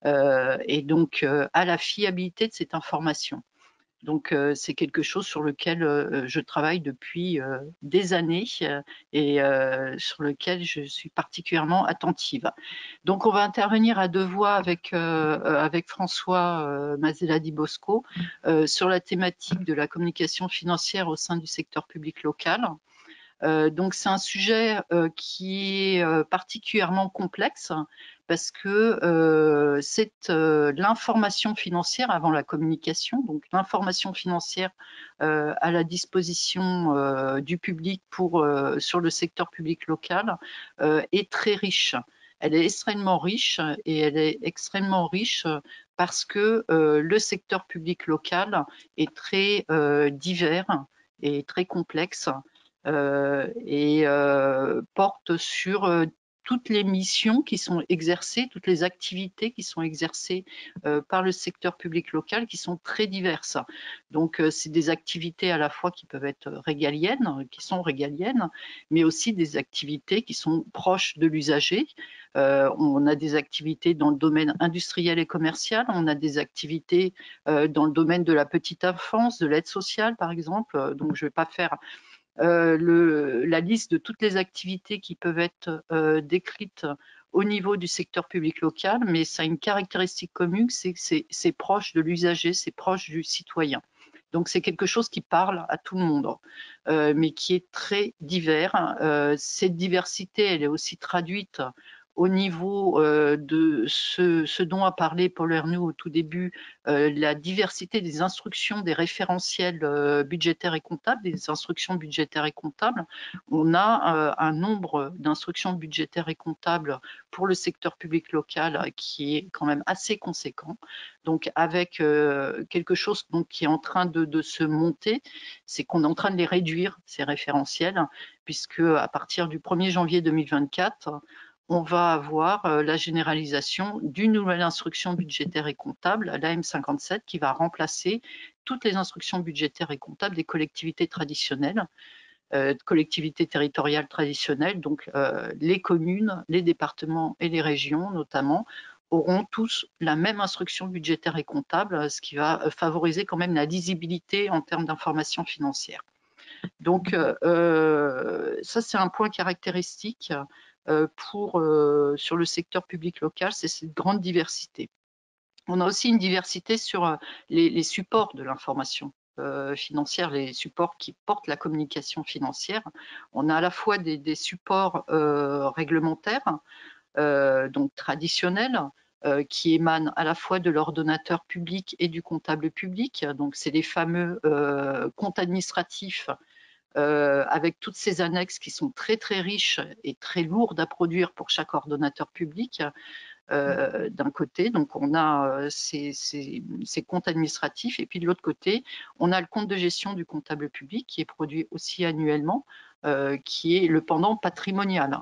et donc à la fiabilité de cette information. Donc, c'est quelque chose sur lequel je travaille depuis des années et sur lequel je suis particulièrement attentive. Donc, on va intervenir à 2 voix avec François Mazello Di Bosco sur la thématique de la communication financière au sein du secteur public local. Donc, c'est un sujet qui est particulièrement complexe parce que c'est l'information financière avant la communication. Donc, l'information financière à la disposition du public sur le secteur public local est très riche. Elle est extrêmement riche et elle est extrêmement riche parce que le secteur public local est très divers et très complexe. Et porte sur toutes les missions qui sont exercées, toutes les activités qui sont exercées par le secteur public local qui sont très diverses. Donc, c'est des activités à la fois qui peuvent être régaliennes, mais aussi des activités qui sont proches de l'usager. On a des activités dans le domaine industriel et commercial, on a des activités dans le domaine de la petite enfance, de l'aide sociale, par exemple. Donc, je ne vais pas faire la liste de toutes les activités qui peuvent être décrites au niveau du secteur public local, mais ça a une caractéristique commune, c'est que c'est proche de l'usager, c'est proche du citoyen. Donc c'est quelque chose qui parle à tout le monde, mais qui est très divers. Cette diversité, elle est aussi traduite au niveau de ce dont a parlé Paul Hernu au tout début, la diversité des instructions, des référentiels budgétaires et comptables, des instructions budgétaires et comptables. On a un nombre d'instructions budgétaires et comptables pour le secteur public local qui est quand même assez conséquent. Donc avec quelque chose donc, qui est en train de se monter, c'est qu'on est en train de les réduire, ces référentiels, puisque à partir du 1er janvier 2024, on va avoir la généralisation d'une nouvelle instruction budgétaire et comptable, l'AM57, qui va remplacer toutes les instructions budgétaires et comptables des collectivités traditionnelles. collectivités territoriales traditionnelles, donc les communes, les départements et les régions notamment, auront tous la même instruction budgétaire et comptable, ce qui va favoriser quand même la lisibilité en termes d'information financière. Donc ça, c'est un point caractéristique sur le secteur public local, c'est cette grande diversité. On a aussi une diversité sur les supports de l'information financière, les supports qui portent la communication financière. On a à la fois des supports réglementaires, donc traditionnels, qui émanent à la fois de l'ordonnateur public et du comptable public. Donc, c'est les fameux comptes administratifs avec toutes ces annexes qui sont très très riches et très lourdes à produire pour chaque ordonnateur public. D'un côté, donc on a ces comptes administratifs, et puis de l'autre côté, on a le compte de gestion du comptable public qui est produit aussi annuellement, qui est le pendant patrimonial.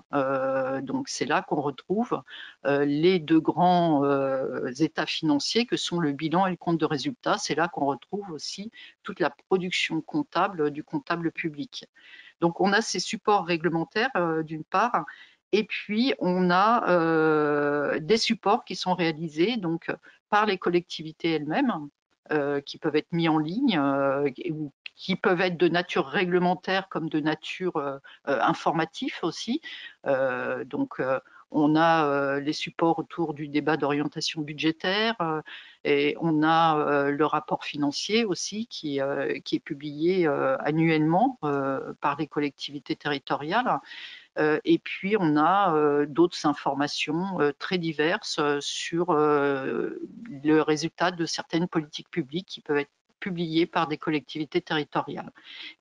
Donc c'est là qu'on retrouve les deux grands états financiers que sont le bilan et le compte de résultat. C'est là qu'on retrouve aussi toute la production comptable du comptable public. Donc on a ces supports réglementaires d'une part, et puis, on a des supports qui sont réalisés donc, par les collectivités elles-mêmes, qui peuvent être mis en ligne, ou qui peuvent être de nature réglementaire comme de nature informative aussi. Donc, on a les supports autour du débat d'orientation budgétaire et on a le rapport financier aussi qui est publié annuellement par les collectivités territoriales. Et puis, on a d'autres informations très diverses sur le résultat de certaines politiques publiques qui peuvent être publiées par des collectivités territoriales.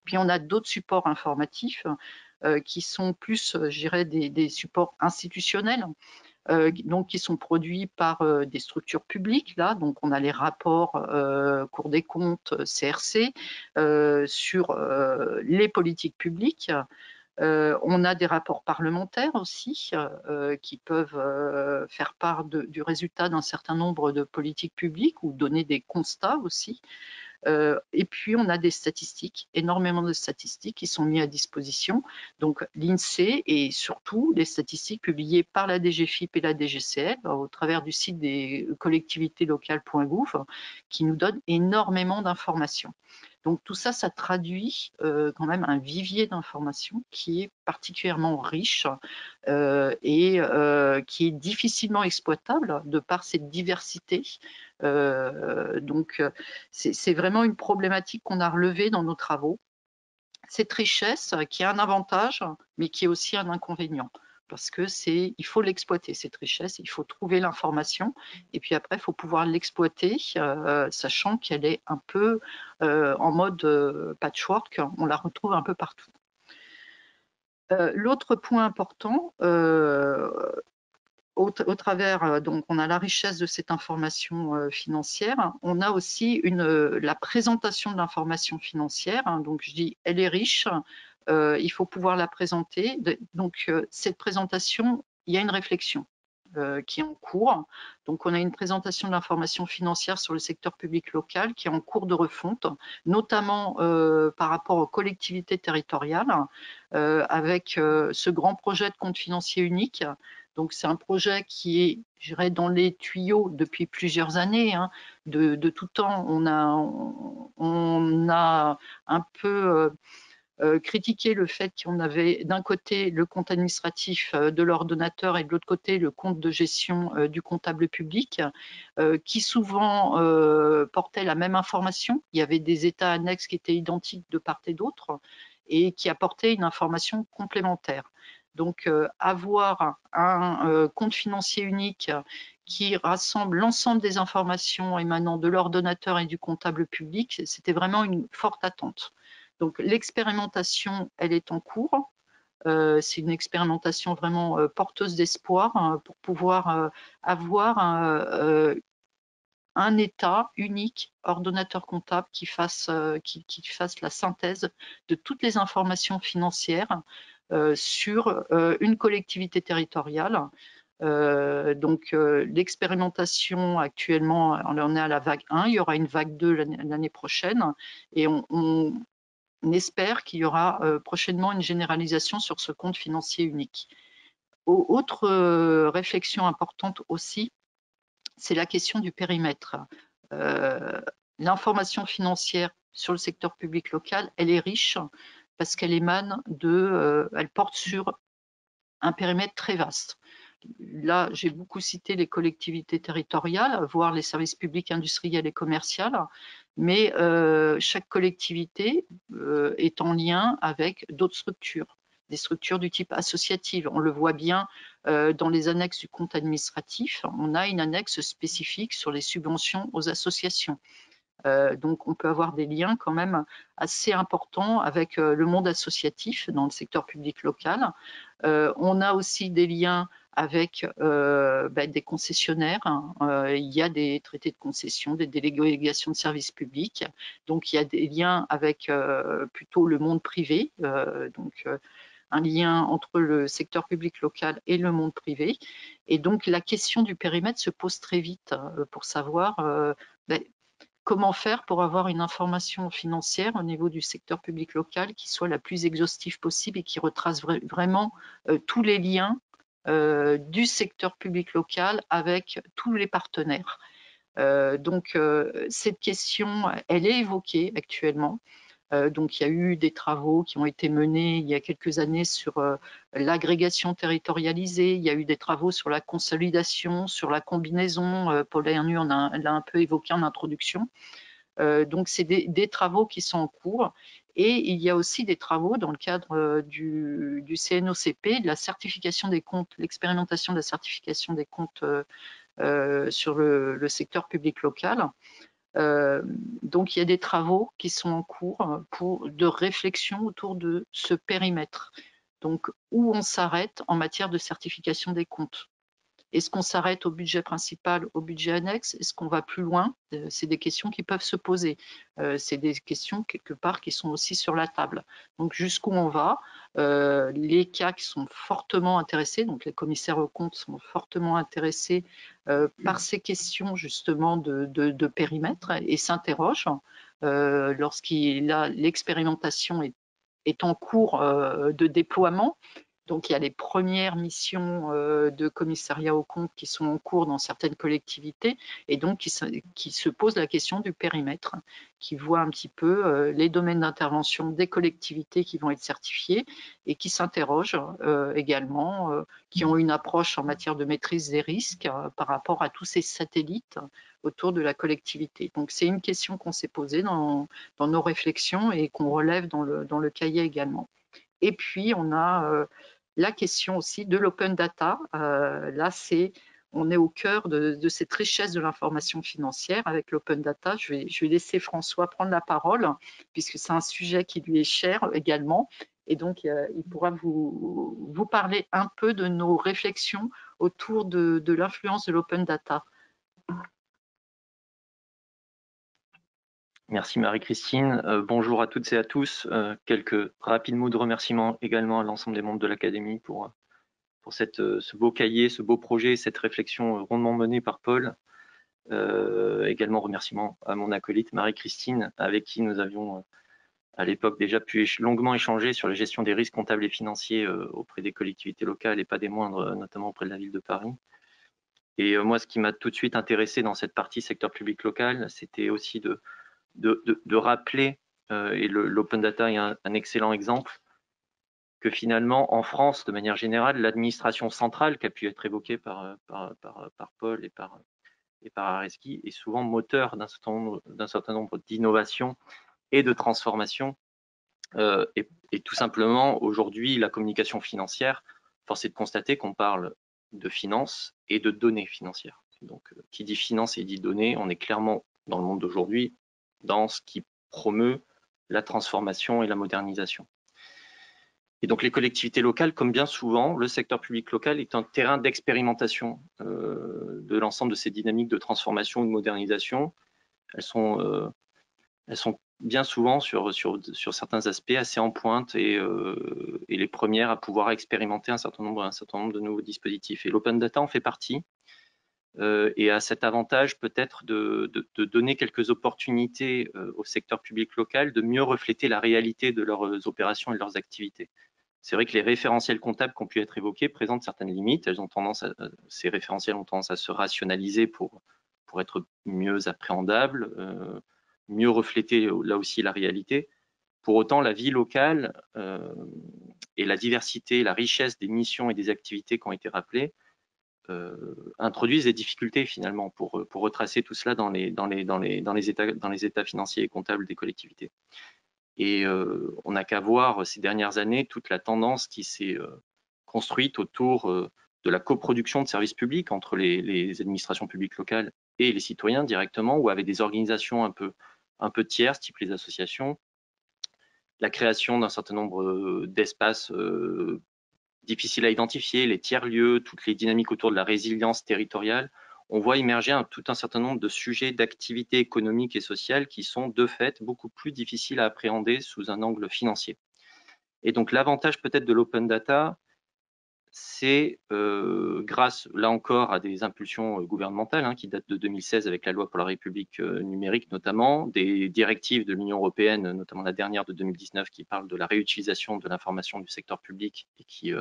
Puis, on a d'autres supports informatifs qui sont plus, je dirais, des supports institutionnels, donc qui sont produits par des structures publiques. Là, donc on a les rapports Cour des comptes, CRC, sur les politiques publiques. On a des rapports parlementaires aussi qui peuvent faire part du résultat d'un certain nombre de politiques publiques ou donner des constats aussi. Et puis, on a des statistiques, énormément de statistiques qui sont mises à disposition. Donc, l'INSEE et surtout des statistiques publiées par la DGFiP et la DGCL au travers du site des collectivités locales.gouv qui nous donnent énormément d'informations. Donc, tout ça, ça traduit quand même un vivier d'informations qui est particulièrement riche et qui est difficilement exploitable de par cette diversité. Donc, c'est vraiment une problématique qu'on a relevée dans nos travaux. Cette richesse qui a un avantage, mais qui est aussi un inconvénient. Parce que il faut l'exploiter, cette richesse, il faut trouver l'information, et puis après, il faut pouvoir l'exploiter, sachant qu'elle est un peu en mode patchwork, on la retrouve un peu partout. L'autre point important, au travers, donc on a la richesse de cette information financière, on a aussi la présentation de l'information financière, hein, donc je dis elle est riche, il faut pouvoir la présenter, donc cette présentation, il y a une réflexion qui est en cours, donc on a une présentation de l'information financière sur le secteur public local qui est en cours de refonte, notamment par rapport aux collectivités territoriales, avec ce grand projet de compte financier unique. Donc, c'est un projet qui est, je dirais, dans les tuyaux depuis plusieurs années. Hein. De tout temps, on a un peu critiqué le fait qu'on avait d'un côté le compte administratif de l'ordonnateur et de l'autre côté le compte de gestion du comptable public, qui souvent portait la même information. Il y avait des états annexes qui étaient identiques de part et d'autre et qui apportaient une information complémentaire. Donc, avoir un compte financier unique qui rassemble l'ensemble des informations émanant de l'ordonnateur et du comptable public, c'était vraiment une forte attente. Donc, l'expérimentation, elle est en cours. C'est une expérimentation vraiment porteuse d'espoir pour pouvoir avoir un état unique, ordonnateur comptable, qui fasse la synthèse de toutes les informations financières sur une collectivité territoriale. Donc, l'expérimentation actuellement, on est à la vague 1, il y aura une vague 2 l'année prochaine, et on espère qu'il y aura prochainement une généralisation sur ce compte financier unique. Autre réflexion importante aussi, c'est la question du périmètre. L'information financière sur le secteur public local, elle est riche parce qu'elle émane elle porte sur un périmètre très vaste. Là, j'ai beaucoup cité les collectivités territoriales, voire les services publics industriels et commerciaux, mais chaque collectivité est en lien avec d'autres structures, des structures du type associative. On le voit bien dans les annexes du compte administratif, on a une annexe spécifique sur les subventions aux associations. Donc, on peut avoir des liens quand même assez importants avec le monde associatif dans le secteur public local. On a aussi des liens avec des concessionnaires. Il y a des traités de concession, des délégations de services publics. Donc, il y a des liens avec plutôt le monde privé. Un lien entre le secteur public local et le monde privé. Et donc, la question du périmètre se pose très vite pour savoir comment faire pour avoir une information financière au niveau du secteur public local qui soit la plus exhaustive possible et qui retrace vraiment tous les liens du secteur public local avec tous les partenaires. Donc, cette question, elle est évoquée actuellement. Donc, il y a eu des travaux qui ont été menés il y a quelques années sur l'agrégation territorialisée. Il y a eu des travaux sur la consolidation, sur la combinaison. Paul Hernu l'a un peu évoqué en introduction. Donc, c'est des travaux qui sont en cours. Et il y a aussi des travaux dans le cadre du CNOCP, de la certification des comptes, l'expérimentation de la certification des comptes sur le secteur public local. Donc, il y a des travaux qui sont en cours de réflexion autour de ce périmètre. Donc, où on s'arrête en matière de certification des comptes? Est-ce qu'on s'arrête au budget principal, au budget annexe? Est-ce qu'on va plus loin? C'est des questions qui peuvent se poser. C'est des questions, quelque part, qui sont aussi sur la table. Donc, jusqu'où on va? Les cas qui sont fortement intéressés, donc les commissaires aux comptes sont fortement intéressés par ces questions, justement, de périmètre et s'interrogent l'expérimentation est en cours de déploiement. Donc, il y a les premières missions de commissariat aux comptes qui sont en cours dans certaines collectivités et donc qui se posent la question du périmètre, qui voient un petit peu les domaines d'intervention des collectivités qui vont être certifiées et qui s'interrogent également, qui ont une approche en matière de maîtrise des risques par rapport à tous ces satellites autour de la collectivité. Donc, c'est une question qu'on s'est posée dans nos réflexions et qu'on relève dans le cahier également. Et puis, on a la question aussi de l'open data. Là, on est au cœur de cette richesse de l'information financière avec l'open data. Je vais laisser François prendre la parole, puisque c'est un sujet qui lui est cher également. Et donc, il pourra vous parler un peu de nos réflexions autour de l'influence de l'open data. Merci Marie-Christine. Bonjour à toutes et à tous. Quelques rapides mots de remerciement également à l'ensemble des membres de l'Académie pour ce beau cahier, ce beau projet, cette réflexion rondement menée par Paul. Également remerciements à mon acolyte Marie-Christine, avec qui nous avions à l'époque déjà pu longuement échanger sur la gestion des risques comptables et financiers auprès des collectivités locales et pas des moindres, notamment auprès de la ville de Paris. Et moi, ce qui m'a tout de suite intéressé dans cette partie secteur public local, c'était aussi de rappeler, et l'open data est un excellent exemple, que finalement, en France, de manière générale, l'administration centrale, qui a pu être évoquée par Paul et par Areski, est souvent moteur d'un certain nombre d'innovations et de transformations. Et tout simplement, aujourd'hui, la communication financière, force est de constater qu'on parle de finance et de données financières. Donc, qui dit finance et dit données, on est clairement dans le monde d'aujourd'hui dans ce qui promeut la transformation et la modernisation. Et donc les collectivités locales, comme bien souvent, le secteur public local est un terrain d'expérimentation de l'ensemble de ces dynamiques de transformation ou de modernisation. Elles sont bien souvent sur certains aspects assez en pointe et les premières à pouvoir expérimenter un certain nombre de nouveaux dispositifs. Et l'open data en fait partie. et a cet avantage peut-être de donner quelques opportunités au secteur public local de mieux refléter la réalité de leurs opérations et de leurs activités. C'est vrai que les référentiels comptables qui ont pu être évoqués présentent certaines limites. Ces référentiels ont tendance à se rationaliser pour être mieux appréhendables, mieux refléter là aussi la réalité. Pour autant, la vie locale et la diversité, la richesse des missions et des activités qui ont été rappelées introduisent des difficultés finalement pour retracer tout cela dans les états financiers et comptables des collectivités. Et on n'a qu'à voir ces dernières années toute la tendance qui s'est construite autour de la coproduction de services publics entre les administrations publiques locales et les citoyens directement, ou avec des organisations un peu tierces, type les associations, la création d'un certain nombre d'espaces difficiles à identifier, les tiers-lieux, toutes les dynamiques autour de la résilience territoriale. On voit émerger tout un certain nombre de sujets d'activités économiques et sociales qui sont de fait beaucoup plus difficiles à appréhender sous un angle financier. Et donc l'avantage peut-être de l'open data, c'est grâce là encore à des impulsions gouvernementales qui datent de 2016 avec la loi pour la République numérique notamment, des directives de l'Union européenne, notamment la dernière de 2019 qui parle de la réutilisation de l'information du secteur public et qui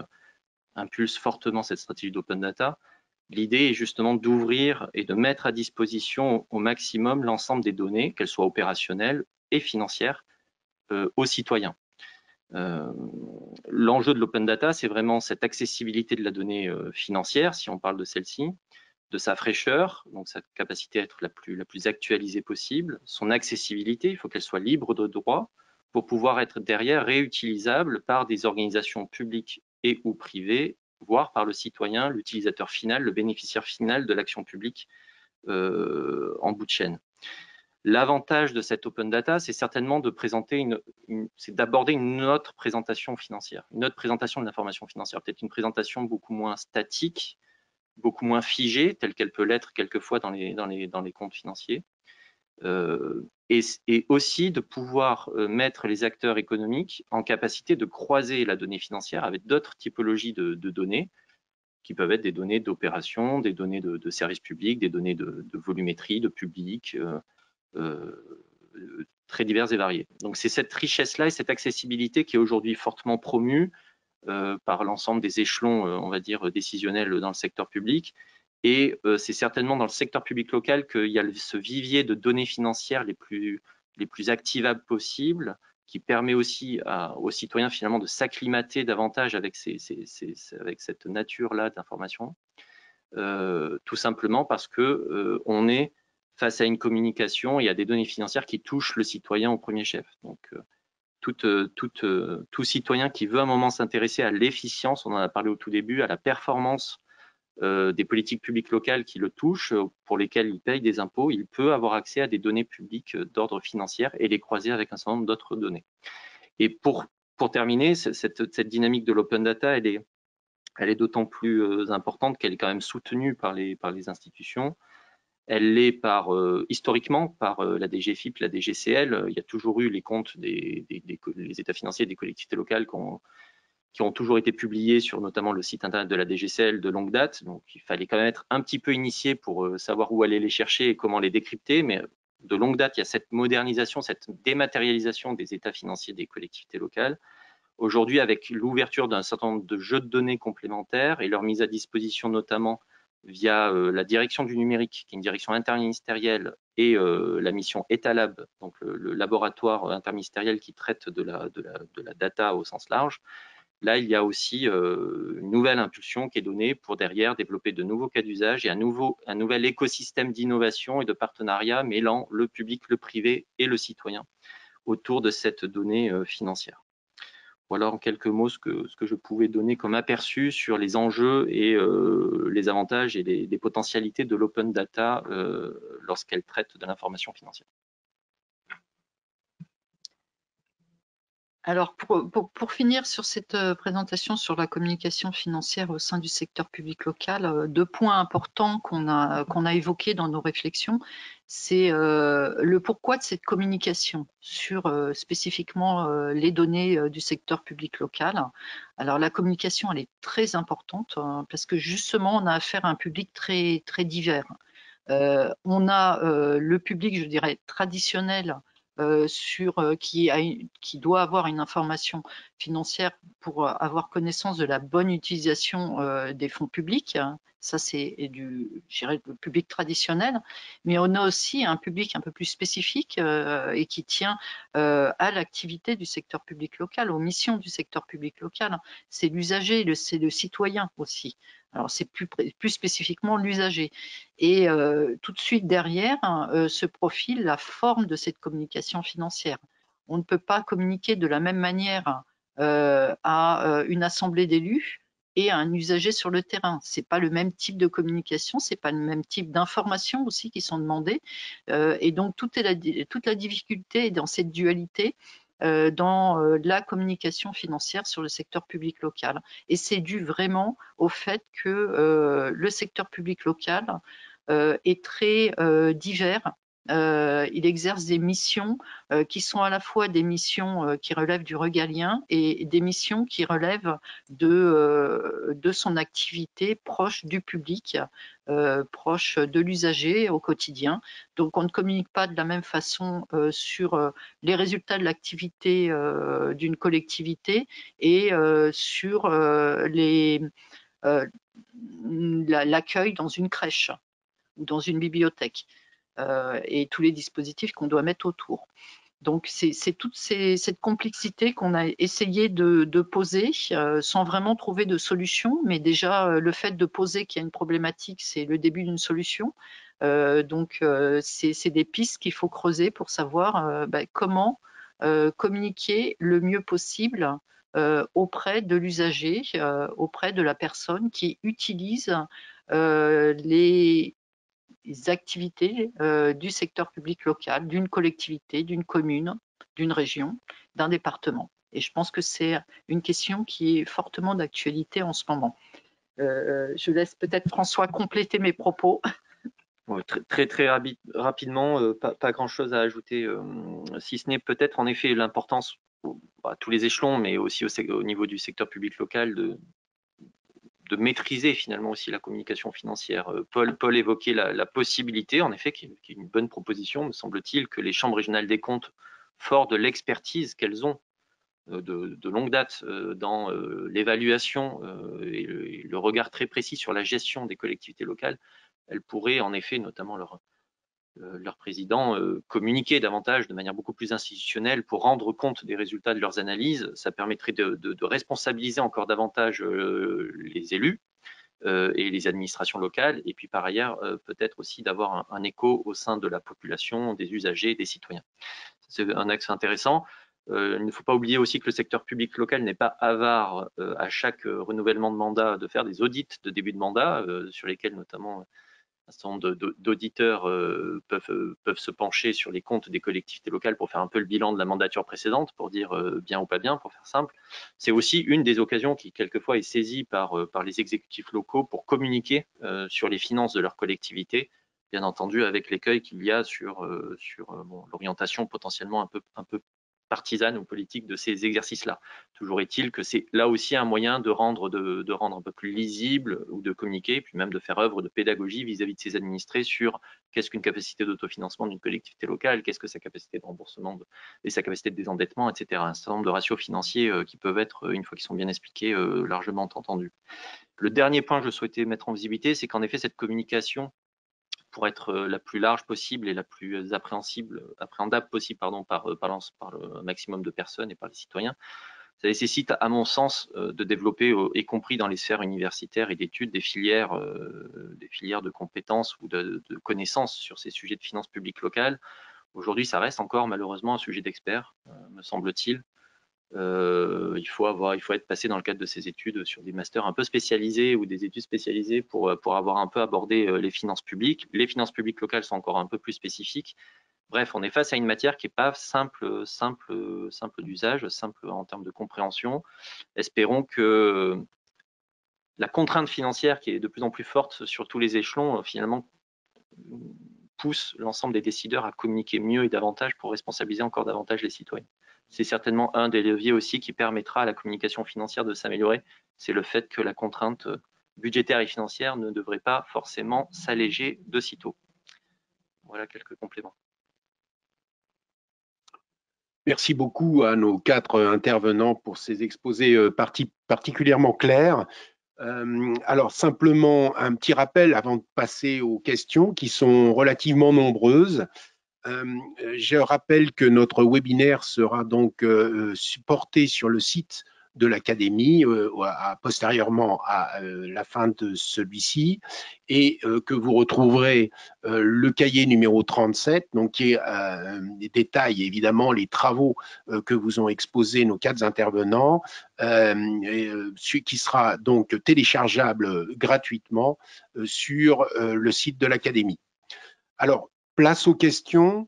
impulse fortement cette stratégie d'open data. L'idée est justement d'ouvrir et de mettre à disposition au maximum l'ensemble des données, qu'elles soient opérationnelles et financières, aux citoyens. L'enjeu de l'open data, c'est vraiment cette accessibilité de la donnée financière, si on parle de celle-ci, de sa fraîcheur, donc sa capacité à être la plus actualisée possible, son accessibilité, il faut qu'elle soit libre de droit pour pouvoir être derrière réutilisable par des organisations publiques et ou privées, voire par le citoyen, l'utilisateur final, le bénéficiaire final de l'action publique en bout de chaîne. L'avantage de cette open data, c'est certainement de présenter c'est d'aborder une autre présentation financière, une autre présentation de l'information financière, peut-être une présentation beaucoup moins statique, beaucoup moins figée, telle qu'elle peut l'être quelquefois dans les comptes financiers, et aussi de pouvoir mettre les acteurs économiques en capacité de croiser la donnée financière avec d'autres typologies de données, qui peuvent être des données d'opération, des données de services publics, des données de volumétrie, de public, très diverses et variées. Donc c'est cette richesse-là et cette accessibilité qui est aujourd'hui fortement promue par l'ensemble des échelons, on va dire, décisionnels dans le secteur public. Et c'est certainement dans le secteur public local qu'il y a ce vivier de données financières les plus activables possibles, qui permet aussi aux citoyens finalement de s'acclimater davantage avec cette nature-là d'information, tout simplement parce que on est face à une communication et à des données financières qui touchent le citoyen au premier chef. Donc, tout citoyen qui veut à un moment s'intéresser à l'efficience, on en a parlé au tout début, à la performance des politiques publiques locales qui le touchent, pour lesquelles il paye des impôts, il peut avoir accès à des données publiques d'ordre financier et les croiser avec un certain nombre d'autres données. Et pour terminer, cette dynamique de l'open data, elle est d'autant plus importante qu'elle est quand même soutenue par les institutions. Elle l'est historiquement par la DGFiP, la DGCL. Il y a toujours eu les comptes les états financiers des collectivités locales qui ont toujours été publiés sur notamment le site internet de la DGCL de longue date. Donc il fallait quand même être un petit peu initié pour savoir où aller les chercher et comment les décrypter. Mais de longue date, il y a cette modernisation, cette dématérialisation des états financiers des collectivités locales. Aujourd'hui, avec l'ouverture d'un certain nombre de jeux de données complémentaires et leur mise à disposition notamment via la direction du numérique, qui est une direction interministérielle, et la mission Etalab, donc le laboratoire interministériel qui traite de la data au sens large. Là, il y a aussi une nouvelle impulsion qui est donnée pour derrière développer de nouveaux cas d'usage et un nouvel écosystème d'innovation et de partenariat mêlant le public, le privé et le citoyen autour de cette donnée financière. Voilà en quelques mots ce que je pouvais donner comme aperçu sur les enjeux et les avantages et les potentialités de l'open data lorsqu'elle traite de l'information financière. Alors, pour finir sur cette présentation sur la communication financière au sein du secteur public local, 2 points importants qu'on a évoqués dans nos réflexions, c'est le pourquoi de cette communication sur spécifiquement les données du secteur public local. Alors, la communication, elle est très importante parce que justement, on a affaire à un public très, très divers. On a le public, je dirais, traditionnel qui doit avoir une information financière pour avoir connaissance de la bonne utilisation des fonds publics. Ça, c'est je dirais, le public traditionnel. Mais on a aussi un public un peu plus spécifique et qui tient à l'activité du secteur public local, aux missions du secteur public local. C'est l'usager, c'est le citoyen aussi. Alors, c'est plus spécifiquement l'usager. Et tout de suite derrière se profile la forme de cette communication financière. On ne peut pas communiquer de la même manière à une assemblée d'élus et à un usager sur le terrain. Ce n'est pas le même type de communication, ce n'est pas le même type d'informations aussi qui sont demandées. Et donc, toute la difficulté est dans cette dualité dans la communication financière sur le secteur public local. Et c'est dû vraiment au fait que le secteur public local est très divers. Il exerce des missions qui sont à la fois des missions qui relèvent du régalien et des missions qui relèvent de son activité proche du public, proche de l'usager au quotidien. Donc, on ne communique pas de la même façon sur les résultats de l'activité d'une collectivité et sur l'accueil dans une crèche ou dans une bibliothèque et tous les dispositifs qu'on doit mettre autour. Donc, c'est toute cette complexité qu'on a essayé de poser sans vraiment trouver de solution. Mais déjà, le fait de poser qu'il y a une problématique, c'est le début d'une solution. Donc, c'est des pistes qu'il faut creuser pour savoir comment communiquer le mieux possible auprès de l'usager, auprès de la personne qui utilise les activités du secteur public local, d'une collectivité, d'une commune, d'une région, d'un département. Et je pense que c'est une question qui est fortement d'actualité en ce moment. Je laisse peut-être François compléter mes propos. Très rapidement, pas grand-chose à ajouter, si ce n'est peut-être en effet l'importance à tous les échelons, mais aussi au niveau du secteur public local de maîtriser finalement aussi la communication financière. Paul évoquait la possibilité, en effet, qui est une bonne proposition, me semble-t-il, que les chambres régionales des comptes, fort de l'expertise qu'elles ont de longue date dans l'évaluation et le regard très précis sur la gestion des collectivités locales, elles pourraient en effet, notamment leur président, communiquer davantage de manière beaucoup plus institutionnelle pour rendre compte des résultats de leurs analyses. Ça permettrait de responsabiliser encore davantage les élus et les administrations locales, et puis par ailleurs peut-être aussi d'avoir un écho au sein de la population, des usagers, des citoyens. C'est un axe intéressant. Il ne faut pas oublier aussi que le secteur public local n'est pas avare à chaque renouvellement de mandat de faire des audits de début de mandat sur lesquels notamment un certain nombre d'auditeurs peuvent se pencher sur les comptes des collectivités locales pour faire un peu le bilan de la mandature précédente, pour dire bien ou pas bien, pour faire simple. C'est aussi une des occasions qui, quelquefois, est saisie par les exécutifs locaux pour communiquer sur les finances de leur collectivité, bien entendu avec l'écueil qu'il y a sur l'orientation potentiellement un peu partisane ou politique de ces exercices-là. Toujours est-il que c'est là aussi un moyen de rendre un peu plus lisible ou de communiquer, puis même de faire œuvre de pédagogie vis-à-vis de ses administrés sur qu'est-ce qu'une capacité d'autofinancement d'une collectivité locale, qu'est-ce que sa capacité de remboursement et sa capacité de désendettement, etc. Un certain nombre de ratios financiers qui peuvent être, une fois qu'ils sont bien expliqués, largement entendus. Le dernier point que je souhaitais mettre en visibilité, c'est qu'en effet, cette communication, pour être la plus large possible et la plus appréhendable possible par le maximum de personnes et par les citoyens, ça nécessite, à mon sens, de développer, y compris dans les sphères universitaires et d'études, des filières de compétences ou de connaissances sur ces sujets de finances publiques locales. Aujourd'hui, ça reste encore malheureusement un sujet d'experts, me semble-t-il. Il faut être passé dans le cadre de ces études sur des masters un peu spécialisés ou des études spécialisées pour avoir un peu abordé les finances publiques. Les finances publiques locales sont encore un peu plus spécifiques. Bref, on est face à une matière qui n'est pas simple d'usage, simple en termes de compréhension. Espérons que la contrainte financière qui est de plus en plus forte sur tous les échelons, finalement, pousse l'ensemble des décideurs à communiquer mieux et davantage pour responsabiliser encore davantage les citoyens. C'est certainement un des leviers aussi qui permettra à la communication financière de s'améliorer. C'est le fait que la contrainte budgétaire et financière ne devrait pas forcément s'alléger de sitôt. Voilà quelques compléments. Merci beaucoup à nos 4 intervenants pour ces exposés particulièrement clairs. Alors simplement un petit rappel avant de passer aux questions qui sont relativement nombreuses. Je rappelle que notre webinaire sera donc supporté sur le site de l'Académie postérieurement à la fin de celui-ci et que vous retrouverez le cahier numéro 37, donc qui détaille évidemment les travaux que vous ont exposés nos 4 intervenants, qui sera donc téléchargeable gratuitement sur le site de l'Académie. Alors, place aux questions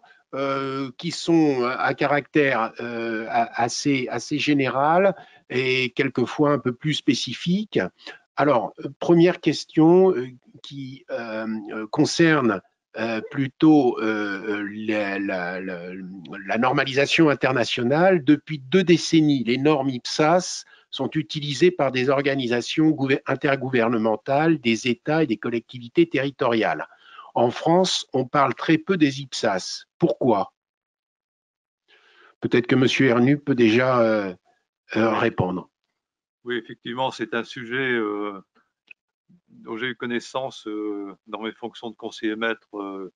qui sont à caractère assez général et quelquefois un peu plus spécifique. Alors, première question qui concerne plutôt la normalisation internationale. Depuis 2 décennies, les normes IPSAS sont utilisées par des organisations intergouvernementales, des États et des collectivités territoriales. En France, on parle très peu des IPSAS. Pourquoi? Peut-être que M. Ernu peut déjà répondre. Oui, effectivement, c'est un sujet dont j'ai eu connaissance dans mes fonctions de conseiller maître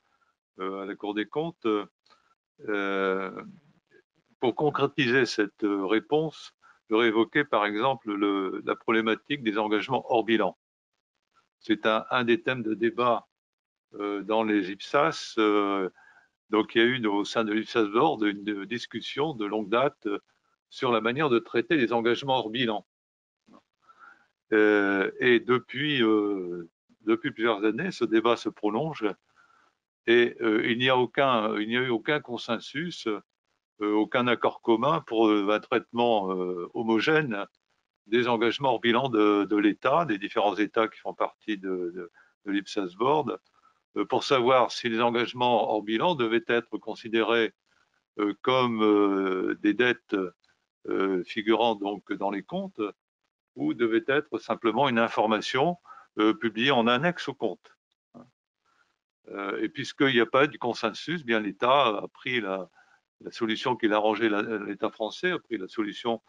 à la Cour des comptes. Pour concrétiser cette réponse, j'aurais évoqué par exemple la problématique des engagements hors bilan. C'est un des thèmes de débat dans les IPSAS. Donc, il y a eu au sein de l'IPSAS Board une discussion de longue date sur la manière de traiter les engagements hors bilan. Et depuis plusieurs années, ce débat se prolonge et il n'y a eu aucun consensus, aucun accord commun pour un traitement homogène des engagements hors bilan de l'État, des différents États qui font partie de l'IPSAS Board, pour savoir si les engagements hors bilan devaient être considérés comme des dettes figurant donc dans les comptes ou devait être simplement une information publiée en annexe au compte. Et puisqu'il n'y a pas eu de consensus, bien l'État a pris la solution qui l'arrangeait, l'État français a pris la solution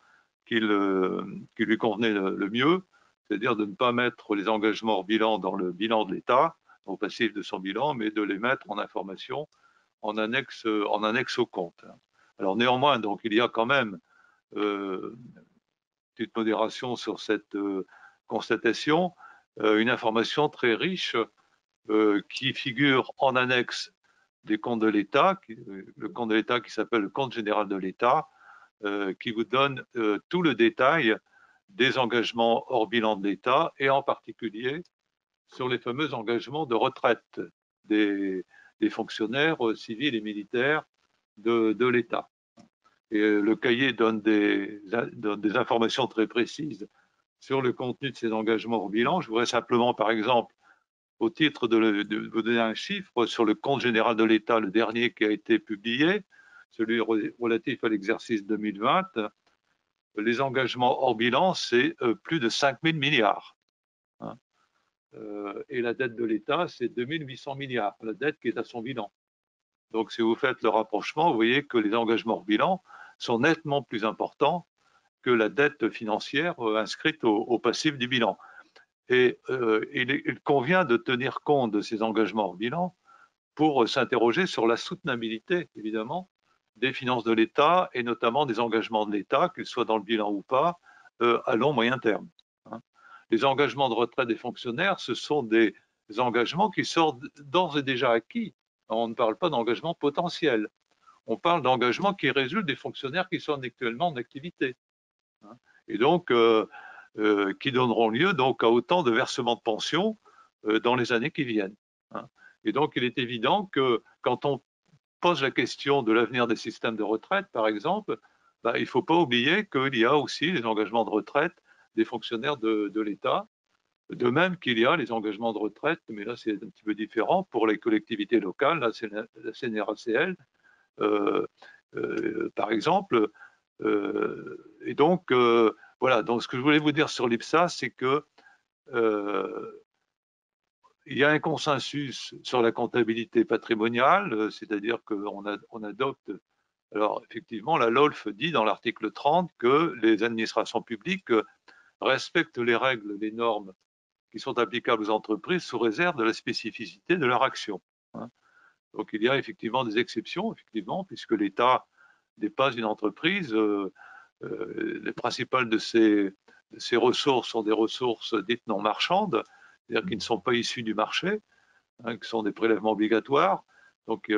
qui lui convenait le mieux, c'est-à-dire de ne pas mettre les engagements hors bilan dans le bilan de l'État, au passif de son bilan, mais de les mettre en information en annexe au compte. Alors néanmoins, donc il y a quand même petite modération sur cette constatation, une information très riche qui figure en annexe des comptes de l'État, le compte de l'État qui s'appelle le compte général de l'État, qui vous donne tout le détail des engagements hors bilan de l'État et en particulier sur les fameux engagements de retraite des fonctionnaires civils et militaires de l'État. Et le cahier donne des informations très précises sur le contenu de ces engagements hors bilan. Je voudrais simplement, par exemple, au titre de vous donner un chiffre, sur le compte général de l'État, le dernier qui a été publié, celui relatif à l'exercice 2020, les engagements hors bilan, c'est plus de 5 000 milliards. Hein. Et la dette de l'État, c'est 2 800 milliards, la dette qui est à son bilan. Donc, si vous faites le rapprochement, vous voyez que les engagements hors bilan sont nettement plus importants que la dette financière inscrite au passif du bilan. Et il convient de tenir compte de ces engagements hors bilan pour s'interroger sur la soutenabilité, évidemment, des finances de l'État et notamment des engagements de l'État, qu'ils soient dans le bilan ou pas, à long moyen terme. Hein. Les engagements de retraite des fonctionnaires, ce sont des engagements qui sortent d'ores et déjà acquis. On ne parle pas d'engagements potentiels. On parle d'engagements qui résultent des fonctionnaires qui sont actuellement en activité. Hein. Et donc, qui donneront lieu donc à autant de versements de pension dans les années qui viennent. Hein. Et donc, il est évident que quand on pose la question de l'avenir des systèmes de retraite, par exemple, ben, il ne faut pas oublier qu'il y a aussi les engagements de retraite des fonctionnaires de l'État, de même qu'il y a les engagements de retraite, mais là c'est un petit peu différent pour les collectivités locales, là c'est la CNRACL, par exemple. Et donc, voilà, donc ce que je voulais vous dire sur l'IPSAS, c'est que il y a un consensus sur la comptabilité patrimoniale, c'est-à-dire qu'on adopte. Alors, effectivement, la LOLF dit dans l'article 30 que les administrations publiques respectent les règles, les normes qui sont applicables aux entreprises sous réserve de la spécificité de leur action. Donc, il y a effectivement des exceptions, effectivement, puisque l'État n'est pas une entreprise. Les principales de ces ressources sont des ressources dites non marchandes, c'est-à-dire qui ne sont pas issues du marché, qui sont des prélèvements obligatoires. Donc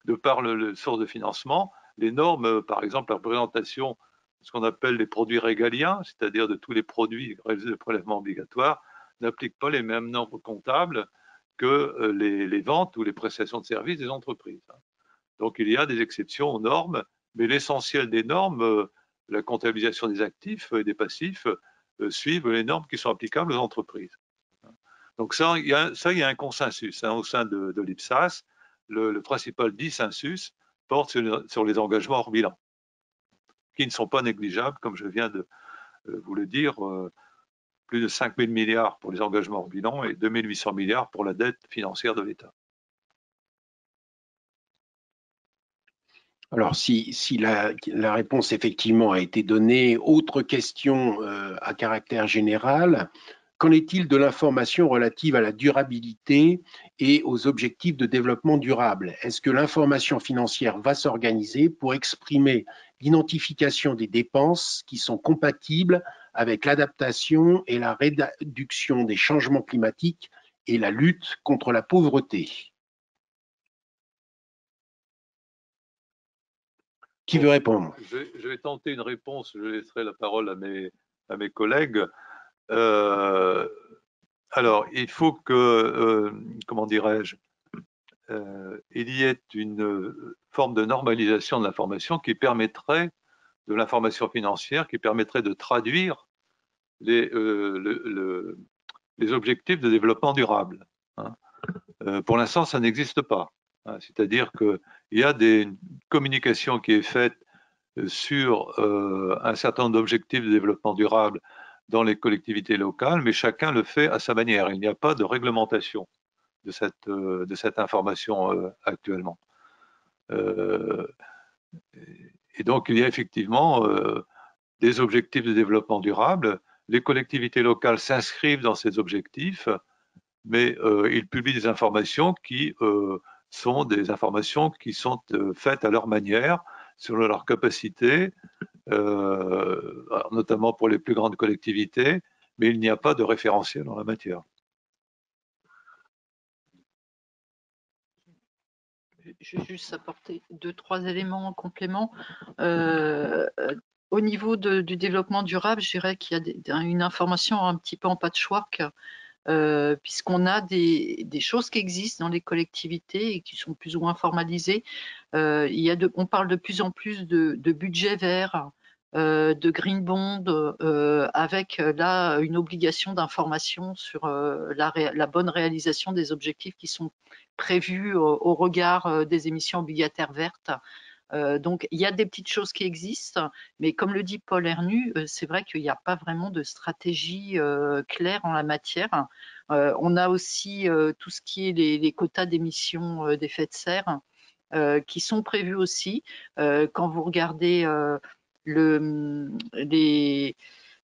de par le source de financement, les normes, par exemple, la présentation de ce qu'on appelle les produits régaliens, c'est-à-dire de tous les produits réalisés de prélèvements obligatoires, n'appliquent pas les mêmes normes comptables que les ventes ou les prestations de services des entreprises. Donc il y a des exceptions aux normes, mais l'essentiel des normes, la comptabilisation des actifs et des passifs, suivent les normes qui sont applicables aux entreprises. Donc ça, il y a un consensus au sein de l'IPSAS. Le principal dissensus porte sur les engagements hors bilan, qui ne sont pas négligeables, comme je viens de vous le dire, plus de 5 000 milliards pour les engagements hors bilan et 2 800 milliards pour la dette financière de l'État. Alors, si la réponse effectivement a été donnée, autre question à caractère général, qu'en est-il de l'information relative à la durabilité et aux objectifs de développement durable? Est-ce que l'information financière va s'organiser pour exprimer l'identification des dépenses qui sont compatibles avec l'adaptation et la réduction des changements climatiques et la lutte contre la pauvreté? Qui veut répondre? Je vais tenter une réponse, je laisserai la parole à mes collègues. Alors, il faut que, comment dirais-je, il y ait une forme de normalisation de l'information qui permettrait, de l'information financière, qui permettrait de traduire les objectifs de développement durable. Pour l'instant, ça n'existe pas. C'est-à-dire qu'il y a une communication qui est faite sur un certain nombre d'objectifs de développement durable dans les collectivités locales, mais chacun le fait à sa manière. Il n'y a pas de réglementation de cette information actuellement. Et donc, il y a effectivement des objectifs de développement durable. Les collectivités locales s'inscrivent dans ces objectifs, mais ils publient des informations qui sont des informations qui sont faites à leur manière, selon leur capacité, notamment pour les plus grandes collectivités, mais il n'y a pas de référentiel en la matière. Je vais juste apporter 2-3 éléments en complément. Au niveau du développement durable, je dirais qu'il y a une information un petit peu en patchwork, puisqu'on a des choses qui existent dans les collectivités et qui sont plus ou moins formalisées. On parle de plus en plus de budget vert, de green bond, avec là une obligation d'information sur la bonne réalisation des objectifs qui sont prévus au regard des émissions obligataires vertes. Donc, il y a des petites choses qui existent, mais comme le dit Paul Hernu, c'est vrai qu'il n'y a pas vraiment de stratégie claire en la matière. On a aussi tout ce qui est les quotas d'émissions d'effet de serre qui sont prévus aussi. Quand vous regardez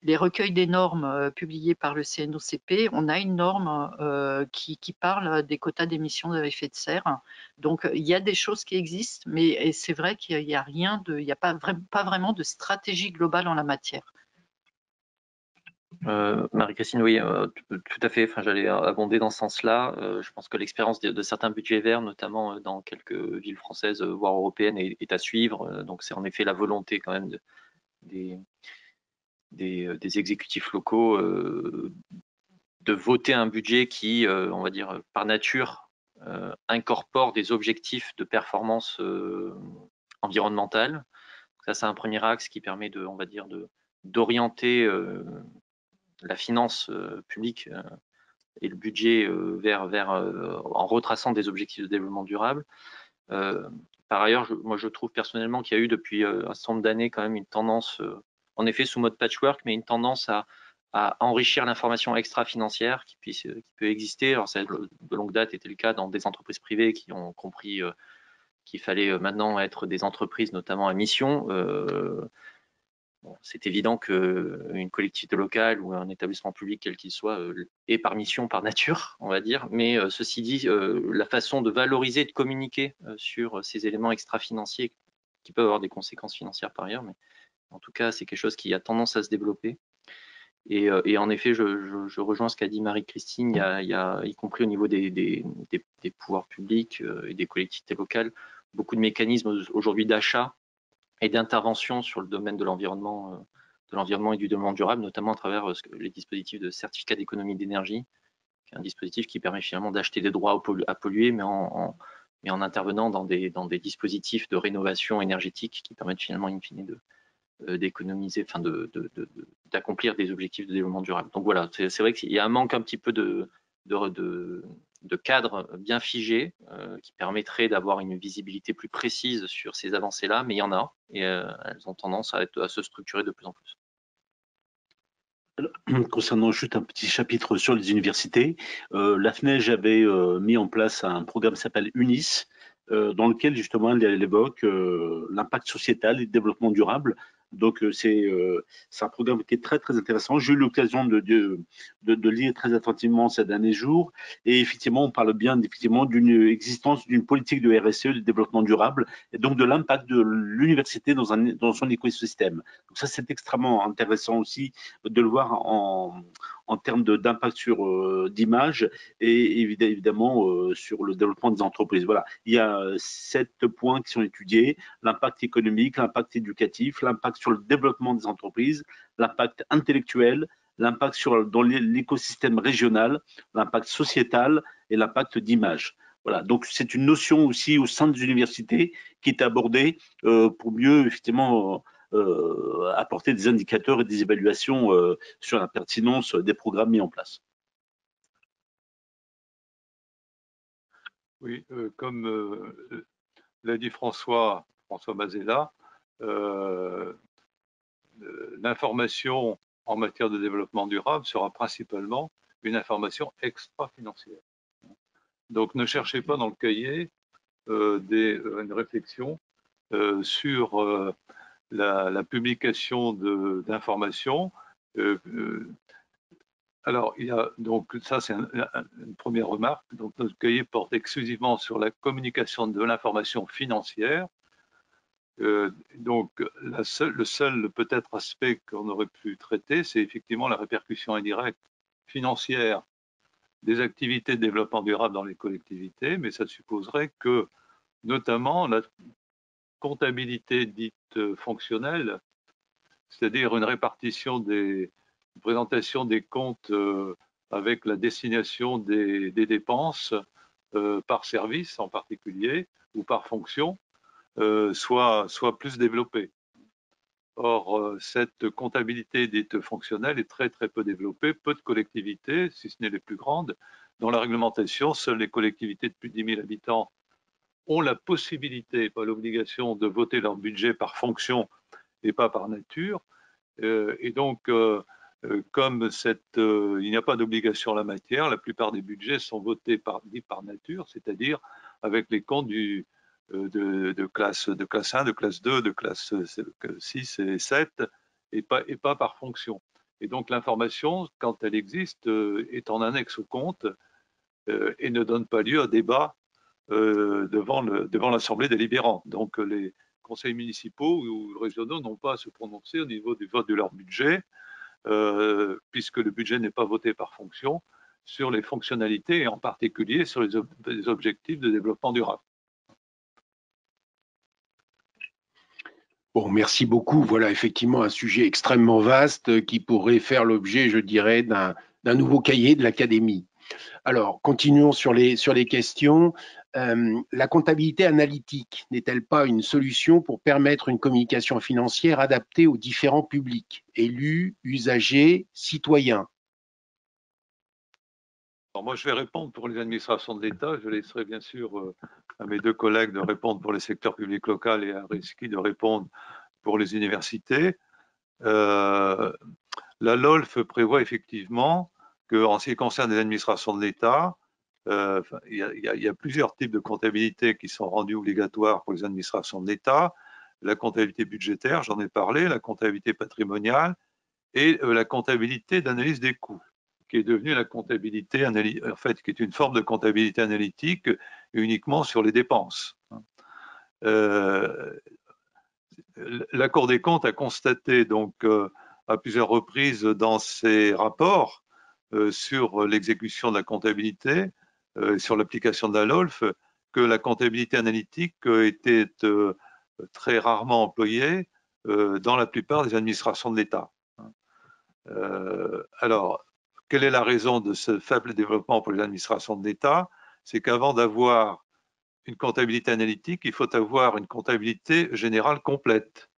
les recueils des normes publiés par le CNOCP, on a une norme qui parle des quotas d'émissions d'effet de serre. Donc, il y a des choses qui existent, mais c'est vrai qu'il n'y a pas vraiment de stratégie globale en la matière. Marie-Christine, oui, tout à fait. Enfin, j'allais abonder dans ce sens-là. Je pense que l'expérience de certains budgets verts, notamment dans quelques villes françaises, voire européennes, est à suivre. Donc, c'est en effet la volonté quand même des exécutifs locaux de voter un budget qui, on va dire, par nature, incorpore des objectifs de performance environnementale. Ça, c'est un premier axe qui permet on va dire, d'orienter la finance publique et le budget en retraçant des objectifs de développement durable. Par ailleurs, moi je trouve personnellement qu'il y a eu depuis un certain nombre d'années quand même une tendance, en effet sous mode patchwork, mais une tendance à enrichir l'information extra-financière qui peut exister. Alors ça, de longue date, était le cas dans des entreprises privées qui ont compris qu'il fallait maintenant être des entreprises notamment à mission. Bon, c'est évident qu'une collectivité locale ou un établissement public, quel qu'il soit, est par mission, par nature, on va dire. Mais ceci dit, la façon de valoriser et de communiquer sur ces éléments extra-financiers qui peuvent avoir des conséquences financières par ailleurs, mais en tout cas, c'est quelque chose qui a tendance à se développer. Et en effet, je rejoins ce qu'a dit Marie-Christine, y compris au niveau des pouvoirs publics et des collectivités locales, beaucoup de mécanismes aujourd'hui d'achat et d'intervention sur le domaine de l'environnement et du développement durable, notamment à travers les dispositifs de certificat d'économie d'énergie, qui est un dispositif qui permet finalement d'acheter des droits à polluer, mais en intervenant dans des dispositifs de rénovation énergétique qui permettent finalement, in fine, d'économiser, enfin d'accomplir des objectifs de développement durable. Donc voilà, c'est vrai qu'il y a un manque un petit peu de cadre bien figé qui permettrait d'avoir une visibilité plus précise sur ces avancées-là, mais il y en a et elles ont tendance à se structurer de plus en plus. Concernant juste un petit chapitre sur les universités, la FNEJ avait mis en place un programme qui s'appelle UNIS, dans lequel justement elle évoque l'impact sociétal et le développement durable. Donc c'est un programme qui est très très intéressant. J'ai eu l'occasion de lire très attentivement ces derniers jours, et effectivement on parle bien effectivement d'une existence d'une politique de RSE, de développement durable, et donc de l'impact de l'université dans son écosystème. Donc ça c'est extrêmement intéressant aussi de le voir en termes d'impact sur d'image et évidemment sur le développement des entreprises. Voilà, il y a 7 points qui sont étudiés: l'impact économique, l'impact éducatif, l'impact sur le développement des entreprises, l'impact intellectuel, l'impact dans l'écosystème régional, l'impact sociétal et l'impact d'image. Voilà, donc c'est une notion aussi au sein des universités qui est abordée pour mieux effectivement apporter des indicateurs et des évaluations sur la pertinence des programmes mis en place. Oui, comme l'a dit François Mazella, l'information en matière de développement durable sera principalement une information extra-financière. Donc ne cherchez pas dans le cahier une réflexion sur la publication d'informations. Alors, il y a donc ça, c'est une première remarque. Donc, notre cahier porte exclusivement sur la communication de l'information financière. Donc, le seul peut-être aspect qu'on aurait pu traiter, c'est effectivement la répercussion indirecte financière des activités de développement durable dans les collectivités, mais ça supposerait que, notamment, la comptabilité dite fonctionnelle, c'est-à-dire une répartition une présentation des comptes avec la destination des dépenses par service en particulier ou par fonction, soit plus développée. Or, cette comptabilité dite fonctionnelle est très très peu développée. Peu de collectivités, si ce n'est les plus grandes, dans la réglementation, seules les collectivités de plus de 10 000 habitants ont la possibilité, pas l'obligation, de voter leur budget par fonction et pas par nature. Et donc, comme il n'y a pas d'obligation en la matière, la plupart des budgets sont votés par nature, c'est-à-dire avec les comptes de classe 1, de classe 2, de classe 6 et 7, et pas par fonction. Et donc l'information, quand elle existe, est en annexe au compte et ne donne pas lieu à débat devant l'Assemblée délibérante. Donc les conseils municipaux ou régionaux n'ont pas à se prononcer au niveau du vote de leur budget, puisque le budget n'est pas voté par fonction, sur les fonctionnalités et en particulier sur les objectifs de développement durable. Bon, merci beaucoup. Voilà effectivement un sujet extrêmement vaste qui pourrait faire l'objet, je dirais, d'un nouveau cahier de l'Académie. Alors, continuons sur les questions. La comptabilité analytique n'est-elle pas une solution pour permettre une communication financière adaptée aux différents publics, élus, usagers, citoyens? Alors moi, je vais répondre pour les administrations de l'État. Je laisserai bien sûr à mes deux collègues de répondre pour les secteurs publics locaux et à Rizky de répondre pour les universités. La LOLF prévoit effectivement qu'en ce qui concerne les administrations de l'État, il y a plusieurs types de comptabilité qui sont rendus obligatoires pour les administrations de l'État. La comptabilité budgétaire, j'en ai parlé, la comptabilité patrimoniale et la comptabilité d'analyse des coûts, qui est devenue la comptabilité en fait, qui est une forme de comptabilité analytique uniquement sur les dépenses. La Cour des comptes a constaté donc à plusieurs reprises dans ses rapports sur l'exécution de la comptabilité, sur l'application de la LOLF, que la comptabilité analytique était très rarement employée dans la plupart des administrations de l'État. Alors, quelle est la raison de ce faible développement pour les administrations de l'État? C'est qu'avant d'avoir une comptabilité analytique, il faut avoir une comptabilité générale complète,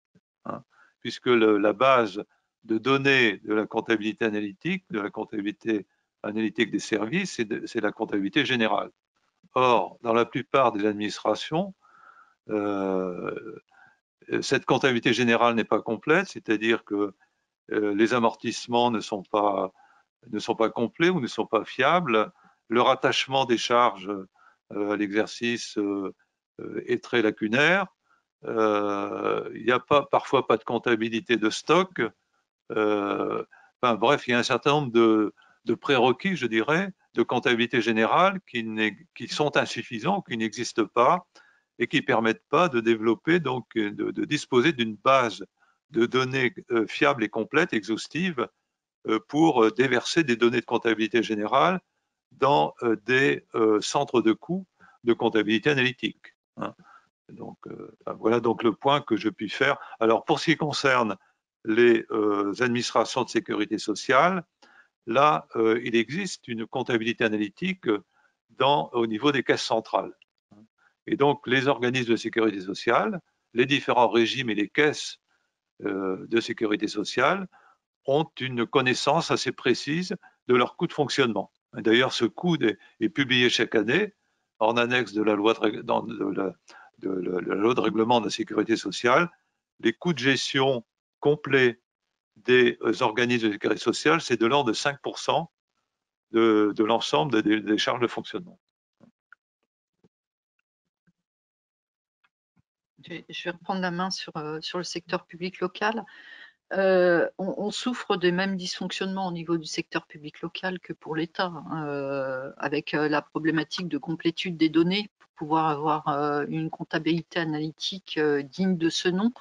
hein, puisque la base de données de la comptabilité analytique, des services, c'est la comptabilité générale. Or, dans la plupart des administrations, cette comptabilité générale n'est pas complète, c'est-à-dire que les amortissements ne sont pas complets ou ne sont pas fiables. Le rattachement des charges à l'exercice est très lacunaire. Il n'y a parfois pas de comptabilité de stock. Enfin, bref, il y a un certain nombre de prérequis, je dirais, de comptabilité générale qui sont insuffisants, qui n'existent pas et qui ne permettent pas de développer, donc de disposer d'une base de données fiables et complètes, exhaustives, pour déverser des données de comptabilité générale dans des centres de coûts de comptabilité analytique. Hein. Donc, voilà donc le point que je puis faire. Alors, pour ce qui concerne les administrations de sécurité sociale, là, il existe une comptabilité analytique au niveau des caisses centrales. Et donc, les organismes de sécurité sociale, les différents régimes et les caisses de sécurité sociale ont une connaissance assez précise de leur coût de fonctionnement. D'ailleurs, ce coût est publié chaque année en annexe de la loi de règlement de la sécurité sociale. Les coûts de gestion complets des organismes de sécurité sociale, c'est de l'ordre de 5% de l'ensemble des charges de fonctionnement. Je vais reprendre la main sur le secteur public local. On souffre des mêmes dysfonctionnements au niveau du secteur public local que pour l'État, avec la problématique de complétude des données pour pouvoir avoir une comptabilité analytique digne de ce nom.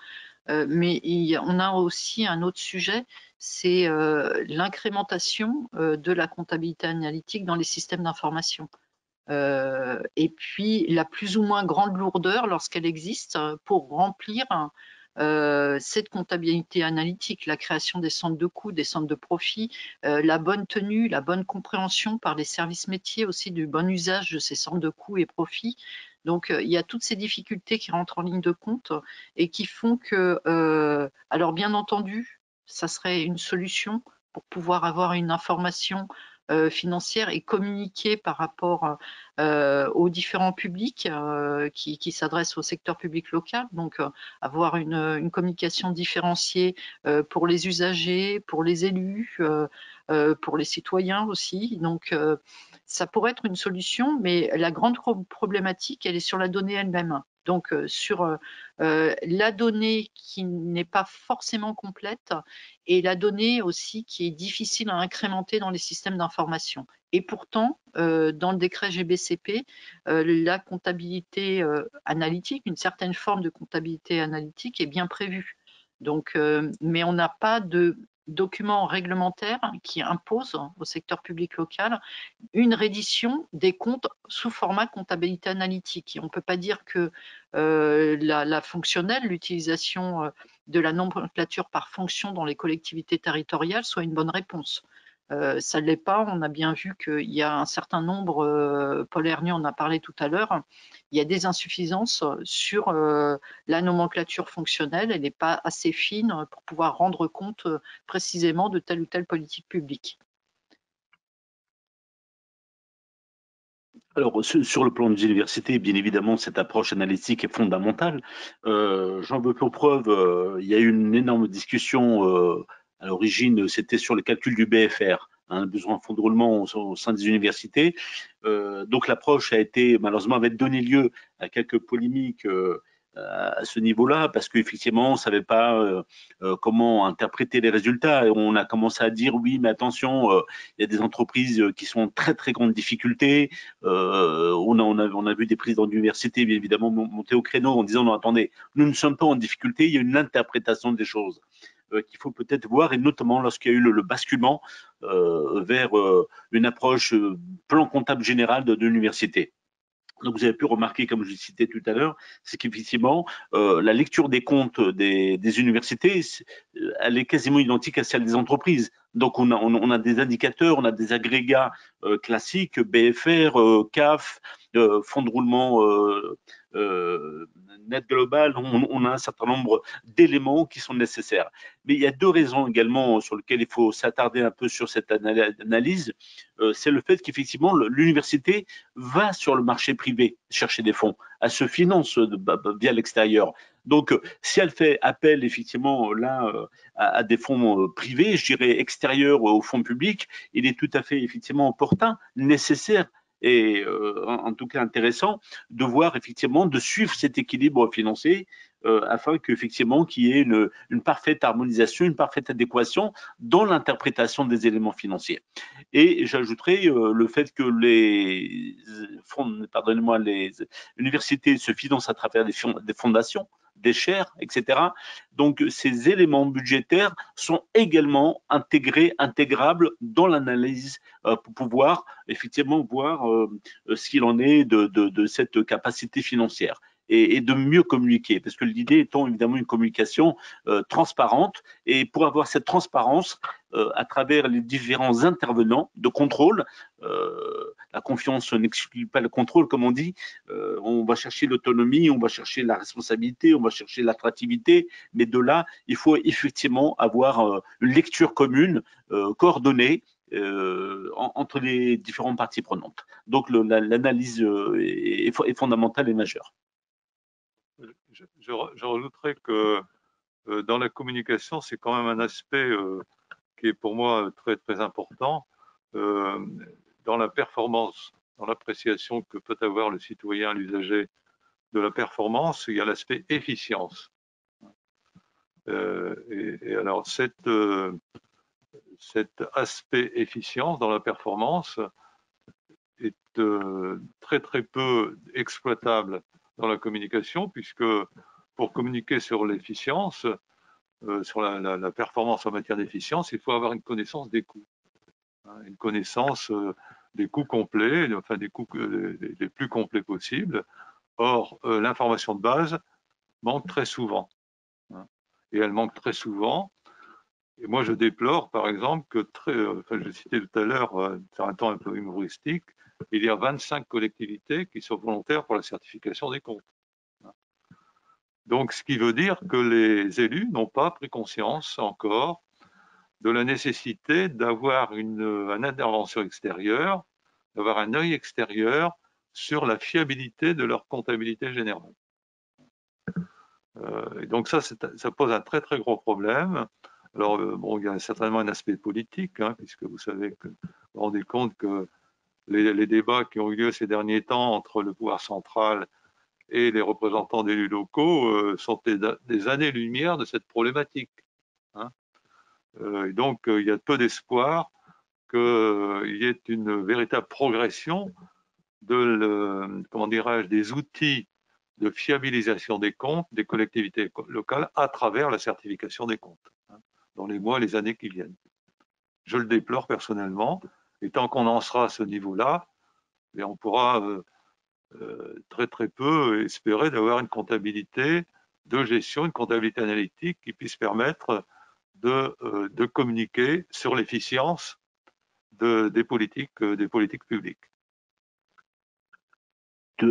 Mais on a aussi un autre sujet, c'est l'incrémentation de la comptabilité analytique dans les systèmes d'information. Et puis la plus ou moins grande lourdeur lorsqu'elle existe pour remplir cette comptabilité analytique, la création des centres de coûts, des centres de profit, la bonne tenue, la bonne compréhension par les services métiers aussi du bon usage de ces centres de coûts et profits. Donc il y a toutes ces difficultés qui rentrent en ligne de compte et qui font que, alors bien entendu, ça serait une solution pour pouvoir avoir une information financière et communiquer par rapport aux différents publics qui s'adressent au secteur public local, donc avoir une communication différenciée pour les usagers, pour les élus, pour les citoyens aussi. Donc ça pourrait être une solution, mais la grande problématique, elle est sur la donnée elle-même. Donc sur la donnée qui n'est pas forcément complète et la donnée aussi qui est difficile à incrémenter dans les systèmes d'information. Et pourtant, dans le décret GBCP, la comptabilité analytique, une certaine forme de comptabilité analytique est bien prévue. Donc, mais on n'a pas de document réglementaire qui impose au secteur public local une reddition des comptes sous format comptabilité analytique. Et on ne peut pas dire que la fonctionnelle, l'utilisation de la nomenclature par fonction dans les collectivités territoriales soit une bonne réponse. ça ne l'est pas. On a bien vu qu'il y a un certain nombre, Paul Hernu en a parlé tout à l'heure, il y a des insuffisances sur la nomenclature fonctionnelle. Elle n'est pas assez fine pour pouvoir rendre compte précisément de telle ou telle politique publique. Alors, sur le plan des universités, bien évidemment, cette approche analytique est fondamentale. J'en veux pour preuve, il y a eu une énorme discussion à l'origine, c'était sur le calcul du BFR, hein, besoin de fonds de roulement au sein des universités. Donc, l'approche a été, malheureusement, avait donné lieu à quelques polémiques à ce niveau-là, parce qu'effectivement, on ne savait pas comment interpréter les résultats. Et on a commencé à dire, oui, mais attention, il y a des entreprises qui sont en très, très grande difficulté. On a vu des présidents d'université, bien évidemment, monter au créneau en disant, non, attendez, nous ne sommes pas en difficulté, il y a une interprétation des choses qu'il faut peut-être voir, et notamment lorsqu'il y a eu le basculement vers une approche plan comptable général de l'université. Donc, vous avez pu remarquer, comme je le citais tout à l'heure, c'est qu'effectivement, la lecture des comptes des universités, elle est quasiment identique à celle des entreprises. Donc, on a des indicateurs, on a des agrégats classiques, BFR, CAF, fonds de roulement net global. On a un certain nombre d'éléments qui sont nécessaires. Mais il y a deux raisons également sur lesquelles il faut s'attarder un peu sur cette analyse. C'est le fait qu'effectivement, l'université va sur le marché privé chercher des fonds. Elle se finance via l'extérieur. Donc, si elle fait appel effectivement là à des fonds privés, je dirais extérieurs aux fonds publics, il est tout à fait effectivement opportun, nécessaire et en tout cas intéressant de voir effectivement, de suivre cet équilibre financier afin qu'effectivement qu'il y ait une parfaite harmonisation, une parfaite adéquation dans l'interprétation des éléments financiers. Et j'ajouterai le fait que les universités se financent à travers des fondations, des chaires, etc. Donc, ces éléments budgétaires sont également intégrables dans l'analyse pour pouvoir effectivement voir ce qu'il en est de cette capacité financière et de mieux communiquer, parce que l'idée étant évidemment une communication transparente, et pour avoir cette transparence à travers les différents intervenants de contrôle, la confiance n'exclut pas le contrôle, comme on dit, on va chercher l'autonomie, on va chercher la responsabilité, on va chercher l'attractivité, mais de là, il faut effectivement avoir une lecture commune, coordonnée, entre les différentes parties prenantes. Donc l'analyse est fondamentale et majeure. Je rajouterais que dans la communication, c'est quand même un aspect qui est pour moi très, très important. Dans la performance, dans l'appréciation que peut avoir le citoyen, l'usager de la performance, il y a l'aspect efficience. Et alors, cet aspect efficience dans la performance est très, très peu exploitable dans la communication, puisque pour communiquer sur l'efficience, sur la performance en matière d'efficience, il faut avoir une connaissance des coûts, hein, une connaissance des coûts complets, enfin des coûts les plus complets possibles. Or, l'information de base manque très souvent, hein, et elle manque très souvent. Et moi, je déplore, par exemple, que je citais tout à l'heure, sur un temps un peu humoristique, il y a 25 collectivités qui sont volontaires pour la certification des comptes. Donc, ce qui veut dire que les élus n'ont pas pris conscience encore de la nécessité d'avoir une intervention extérieure, d'avoir un œil extérieur sur la fiabilité de leur comptabilité générale. Et donc ça pose un très très gros problème. Alors bon, il y a certainement un aspect politique, hein, puisque vous savez que vous vous rendez compte que les débats qui ont eu lieu ces derniers temps entre le pouvoir central et les représentants d'élus locaux sont des années-lumière de cette problématique, hein. Et donc, il y a peu d'espoir qu'il y ait une véritable progression des outils de fiabilisation des comptes des collectivités locales à travers la certification des comptes, hein, dans les mois et les années qui viennent. Je le déplore personnellement, et tant qu'on en sera à ce niveau-là, on pourra très très peu espérer d'avoir une comptabilité de gestion, une comptabilité analytique qui puisse permettre de communiquer sur l'efficience des politiques publiques.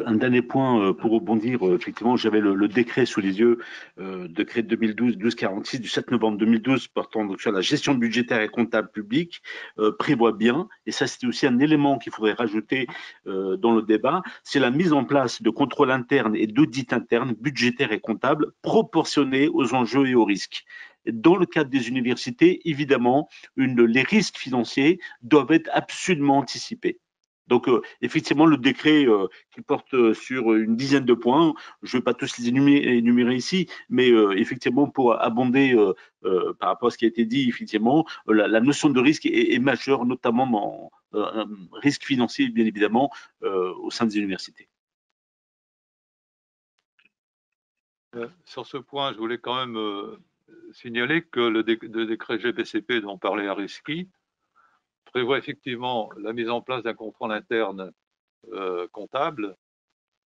Un dernier point pour rebondir, effectivement, j'avais le décret sous les yeux, décret 2012-1246 du 7 novembre 2012 portant donc sur la gestion budgétaire et comptable publique, prévoit bien, et ça c'était aussi un élément qu'il faudrait rajouter dans le débat, c'est la mise en place de contrôles internes et d'audits internes budgétaires et comptables proportionnés aux enjeux et aux risques. Dans le cadre des universités, évidemment, les risques financiers doivent être absolument anticipés. Donc, effectivement, le décret qui porte sur une dizaine de points, je ne vais pas tous les énumérer ici, mais effectivement, pour abonder par rapport à ce qui a été dit, effectivement, la notion de risque est majeure, notamment dans un risque financier, bien évidemment, au sein des universités. Sur ce point, je voulais quand même signaler que le décret GPCP dont parlait Ariski prévoit effectivement la mise en place d'un contrôle interne comptable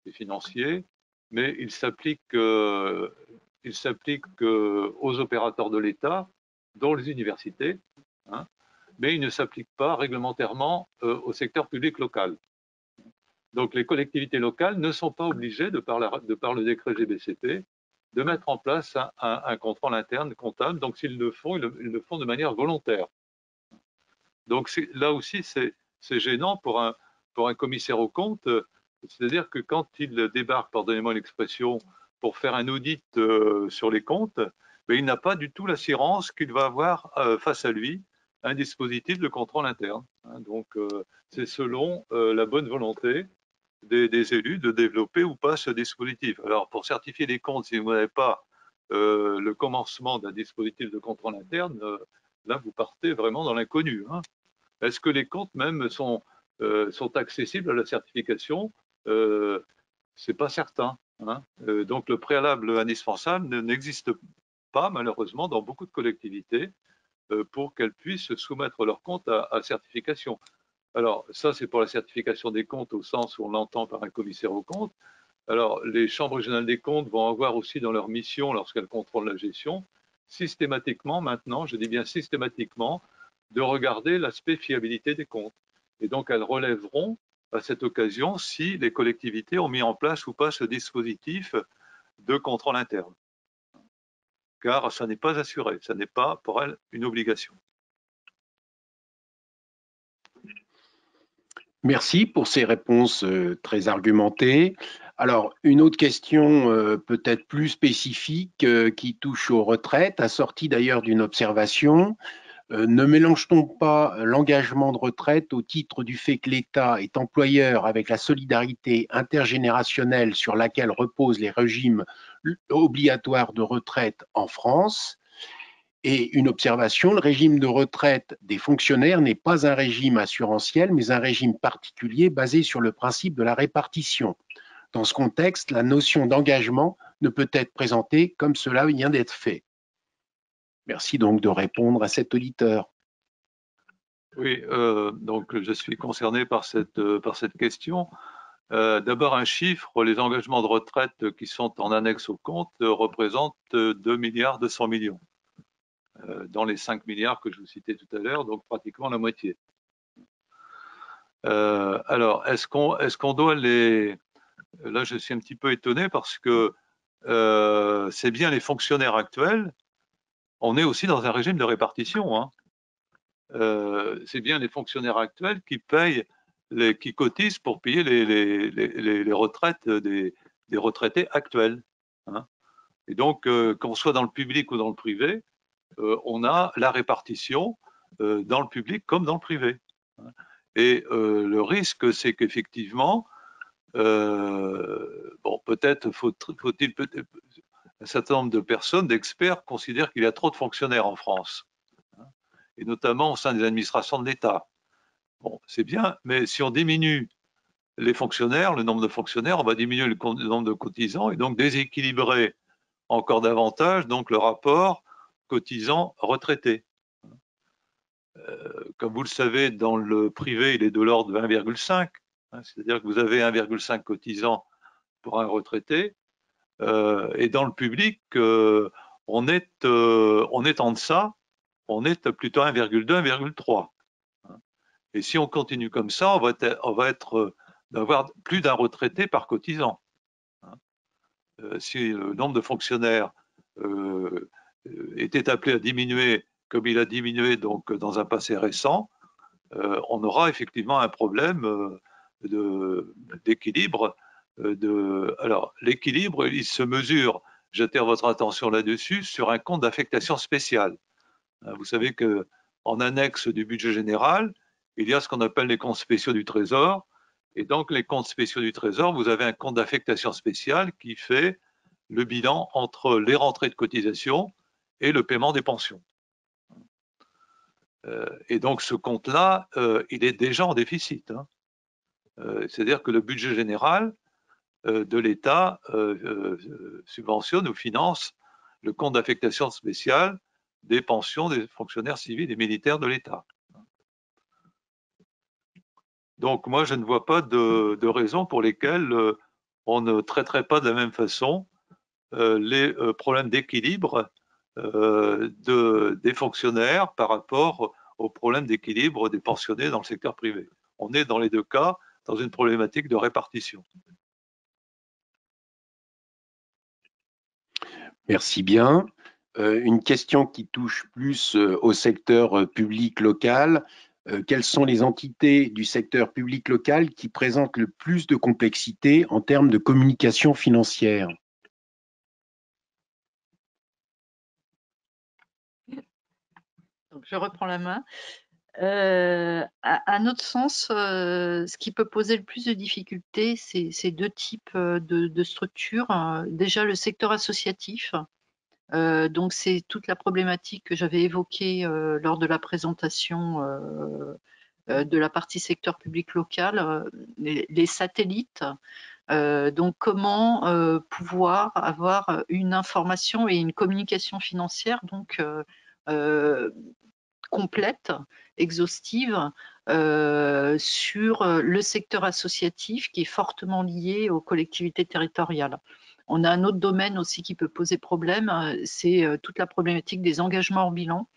et financier, mais il s'applique aux opérateurs de l'État, dont les universités, hein, mais il ne s'applique pas réglementairement au secteur public local. Donc les collectivités locales ne sont pas obligées, de par le décret GBCP, de mettre en place un contrôle interne comptable. Donc s'ils le font, ils le font de manière volontaire. Donc là aussi, c'est gênant pour un commissaire aux comptes, c'est-à-dire que quand il débarque, pardonnez-moi l'expression, pour faire un audit sur les comptes, mais il n'a pas du tout l'assurance qu'il va avoir face à lui un dispositif de contrôle interne. Donc c'est selon la bonne volonté des élus de développer ou pas ce dispositif. Alors pour certifier les comptes, si vous n'avez pas le commencement d'un dispositif de contrôle interne, là vous partez vraiment dans l'inconnu. Est-ce que les comptes même sont accessibles à la certification? C'est pas certain. Donc le préalable indispensable n'existe pas malheureusement dans beaucoup de collectivités pour qu'elles puissent soumettre leurs comptes à certification. Alors ça c'est pour la certification des comptes au sens où on l'entend par un commissaire aux comptes. Alors les chambres régionales des comptes vont avoir aussi dans leur mission, lorsqu'elles contrôlent la gestion, systématiquement maintenant, je dis bien systématiquement, de regarder l'aspect fiabilité des comptes. Et donc, elles relèveront à cette occasion si les collectivités ont mis en place ou pas ce dispositif de contrôle interne. Car ça n'est pas assuré, ça n'est pas pour elles une obligation. Merci pour ces réponses très argumentées. Alors, une autre question peut-être plus spécifique qui touche aux retraites, assortie d'ailleurs d'une observation. Ne mélange-t-on pas l'engagement de retraite au titre du fait que l'État est employeur avec la solidarité intergénérationnelle sur laquelle reposent les régimes obligatoires de retraite en France? Et une observation, le régime de retraite des fonctionnaires n'est pas un régime assurantiel, mais un régime particulier basé sur le principe de la répartition. Dans ce contexte, la notion d'engagement ne peut être présentée comme cela vient d'être fait. Merci donc de répondre à cet auditeur. Oui, donc je suis concerné par cette question. D'abord, un chiffre, les engagements de retraite qui sont en annexe au compte représentent 2 milliards 200 millions dans les 5 milliards que je vous citais tout à l'heure, donc pratiquement la moitié. Alors, est-ce qu'on doit les... Là, je suis un petit peu étonné parce que c'est bien les fonctionnaires actuels. On est aussi dans un régime de répartition. C'est bien les fonctionnaires actuels qui payent, qui cotisent pour payer les retraites des retraités actuels. Et donc, qu'on soit dans le public ou dans le privé, on a la répartition dans le public comme dans le privé. Et le risque, c'est qu'effectivement, bon, peut-être faut-il un certain nombre de personnes, d'experts, considèrent qu'il y a trop de fonctionnaires en France, et notamment au sein des administrations de l'État. Bon, c'est bien, mais si on diminue les fonctionnaires, le nombre de fonctionnaires, on va diminuer le nombre de cotisants et donc déséquilibrer encore davantage donc le rapport cotisants-retraités. Comme vous le savez, dans le privé, il est de l'ordre de 1,5, c'est-à-dire que vous avez 1,5 cotisants pour un retraité, et dans le public, on est en deçà, on est plutôt 1,2, 1,3. Et si on continue comme ça, on va d'avoir plus d'un retraité par cotisant. Si le nombre de fonctionnaires était appelé à diminuer comme il a diminué donc dans un passé récent, on aura effectivement un problème d'équilibre. Alors, l'équilibre, il se mesure, j'attire votre attention là-dessus, sur un compte d'affectation spéciale. Vous savez qu'en annexe du budget général, il y a ce qu'on appelle les comptes spéciaux du Trésor. Et donc, les comptes spéciaux du Trésor, vous avez un compte d'affectation spéciale qui fait le bilan entre les rentrées de cotisation et le paiement des pensions. Et donc, ce compte-là, il est déjà en déficit. C'est-à-dire que le budget général de l'État subventionne ou finance le compte d'affectation spéciale des pensions des fonctionnaires civils et militaires de l'État. Donc, moi, je ne vois pas de raisons pour lesquelles on ne traiterait pas de la même façon les problèmes d'équilibre des fonctionnaires par rapport aux problèmes d'équilibre des pensionnés dans le secteur privé. On est dans les deux cas dans une problématique de répartition. Merci bien. Une question qui touche plus au secteur public local. Quelles sont les entités du secteur public local qui présentent le plus de complexité en termes de communication financière? Donc, je reprends la main. À notre sens, ce qui peut poser le plus de difficultés, c'est deux types de structures. Déjà, le secteur associatif. Donc, c'est toute la problématique que j'avais évoquée lors de la présentation de la partie secteur public local, les satellites. Donc, comment pouvoir avoir une information et une communication financière donc complète, exhaustive sur le secteur associatif qui est fortement lié aux collectivités territoriales. On a un autre domaine aussi qui peut poser problème, c'est toute la problématique des engagements hors bilan,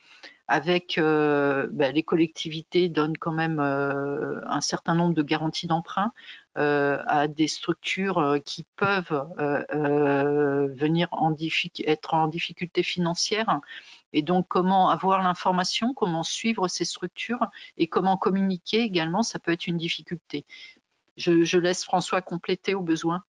avec les collectivités donnent quand même un certain nombre de garanties d'emprunt à des structures qui peuvent venir être en difficulté financière. Et donc, comment avoir l'information, comment suivre ces structures et comment communiquer également, ça peut être une difficulté. Je laisse François compléter au besoin.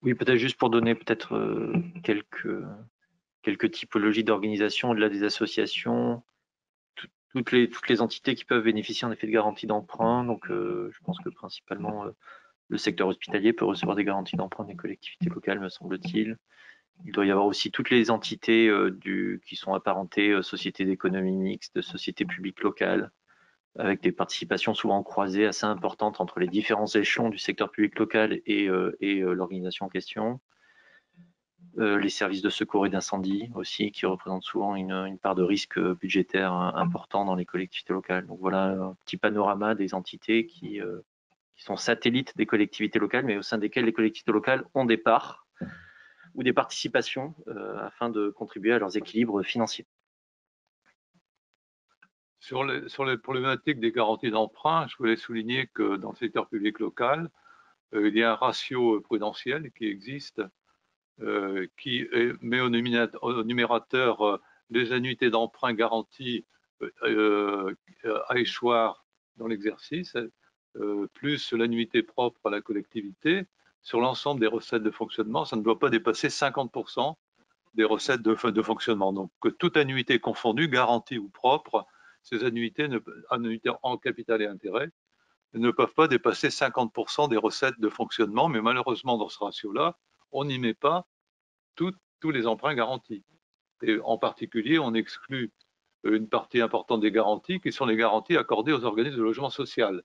Oui, peut-être juste pour donner peut-être quelques typologies d'organisation au-delà des associations, toutes les entités qui peuvent bénéficier en effet de garanties d'emprunt. Donc, je pense que principalement le secteur hospitalier peut recevoir des garanties d'emprunt des collectivités locales, me semble-t-il. Il doit y avoir aussi toutes les entités qui sont apparentées sociétés d'économie mixte, sociétés publiques locales, avec des participations souvent croisées assez importantes entre les différents échelons du secteur public local et l'organisation en question. Les services de secours et d'incendie aussi, qui représentent souvent une part de risque budgétaire important dans les collectivités locales. Donc voilà un petit panorama des entités qui sont satellites des collectivités locales, mais au sein desquelles les collectivités locales ont des parts ou des participations afin de contribuer à leurs équilibres financiers. Sur les problématiques des garanties d'emprunt, je voulais souligner que dans le secteur public local, il y a un ratio prudentiel qui existe, qui met au numérateur les annuités d'emprunt garanties à échoir dans l'exercice, plus l'annuité propre à la collectivité. Sur l'ensemble des recettes de fonctionnement, ça ne doit pas dépasser 50% des recettes de fonctionnement. Donc, que toute annuité confondue, garantie ou propre, ces annuités en capital et intérêt ne peuvent pas dépasser 50% des recettes de fonctionnement, mais malheureusement, dans ce ratio-là, on n'y met pas tous les emprunts garantis. Et en particulier, on exclut une partie importante des garanties, qui sont les garanties accordées aux organismes de logement social,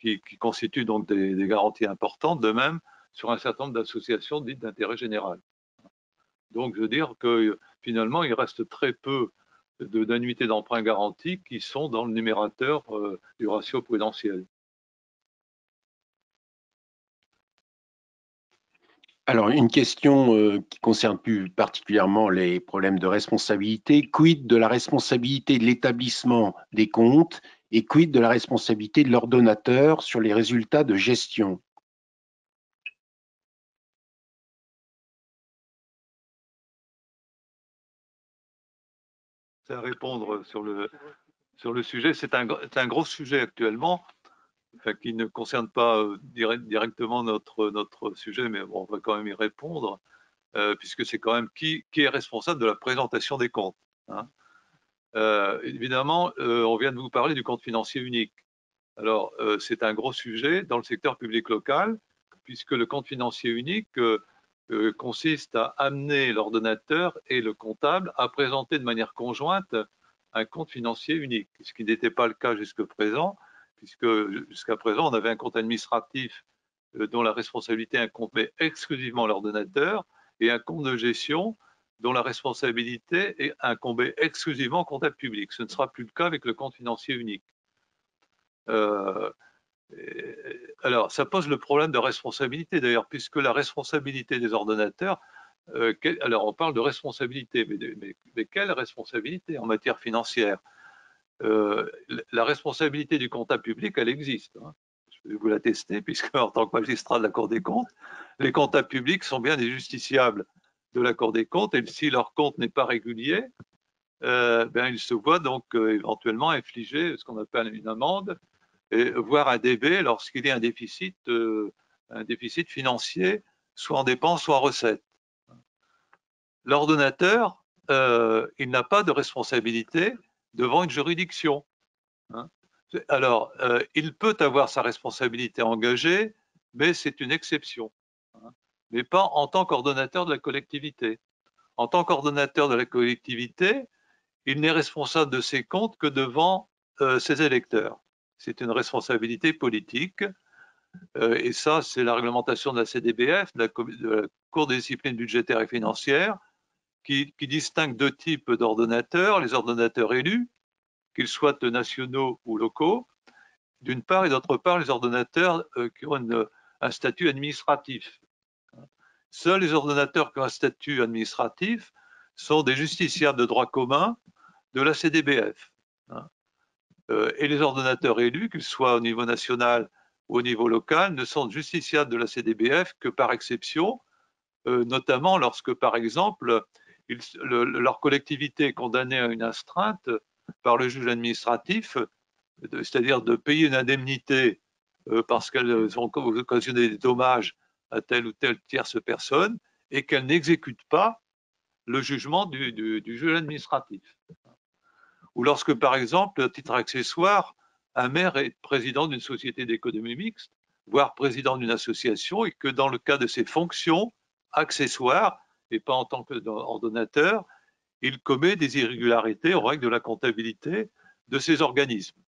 qui constituent donc des garanties importantes, de même sur un certain nombre d'associations dites d'intérêt général. Donc, je veux dire que finalement, il reste très peu d'annuités d'emprunt garanties qui sont dans le numérateur du ratio prudentiel. Alors, une question qui concerne plus particulièrement les problèmes de responsabilité. Quid de la responsabilité de l'établissement des comptes et quid de la responsabilité de l'ordonnateur sur les résultats de gestion? C'est à répondre sur le sujet. C'est un gros sujet actuellement, enfin, qui ne concerne pas directement notre sujet, mais bon, on va quand même y répondre, puisque c'est quand même qui est responsable de la présentation des comptes, hein. Évidemment, on vient de vous parler du compte financier unique. Alors, c'est un gros sujet dans le secteur public local, puisque le compte financier unique consiste à amener l'ordonnateur et le comptable à présenter de manière conjointe un compte financier unique, ce qui n'était pas le cas jusqu'à présent, puisque jusqu'à présent, on avait un compte administratif dont la responsabilité incombait exclusivement à l'ordonnateur et un compte de gestion dont la responsabilité incombait exclusivement au comptable public. Ce ne sera plus le cas avec le compte financier unique. Alors, ça pose le problème de responsabilité d'ailleurs, puisque la responsabilité des ordonnateurs, alors on parle de responsabilité, mais quelle responsabilité en matière financière? La responsabilité du comptable public, elle existe, hein. Je vais vous l'attester, puisque en tant que magistrat de la Cour des comptes, les comptables publics sont bien des justiciables de la Cour des comptes, et si leur compte n'est pas régulier, ben, ils se voient donc éventuellement infliger ce qu'on appelle une amende, et voire un DB lorsqu'il y a un déficit financier, soit en dépenses, soit en recettes. L'ordonnateur, il n'a pas de responsabilité devant une juridiction, hein. Alors, il peut avoir sa responsabilité engagée, mais c'est une exception, hein, mais pas en tant qu'ordonnateur de la collectivité. En tant qu'ordonnateur de la collectivité, il n'est responsable de ses comptes que devant ses électeurs. C'est une responsabilité politique, et ça, c'est la réglementation de la CDBF, de la Cour des disciplines budgétaires et financières, qui distingue deux types d'ordonnateurs, les ordonnateurs élus, qu'ils soient nationaux ou locaux, d'une part, et d'autre part, les ordonnateurs qui ont un statut administratif. Seuls les ordonnateurs qui ont un statut administratif sont des justiciables de droit commun de la CDBF. Et les ordonnateurs élus, qu'ils soient au niveau national ou au niveau local, ne sont justiciables de la CDBF que par exception, notamment lorsque, par exemple, leur collectivité est condamnée à une astreinte par le juge administratif, c'est-à-dire de payer une indemnité parce qu'elles ont occasionné des dommages à telle ou telle tierce personne et qu'elles n'exécutent pas le jugement du juge administratif. Ou lorsque, par exemple, à titre accessoire, un maire est président d'une société d'économie mixte, voire président d'une association, et que dans le cas de ses fonctions accessoires, et pas en tant qu'ordonnateur, il commet des irrégularités aux règles de la comptabilité de ces organismes.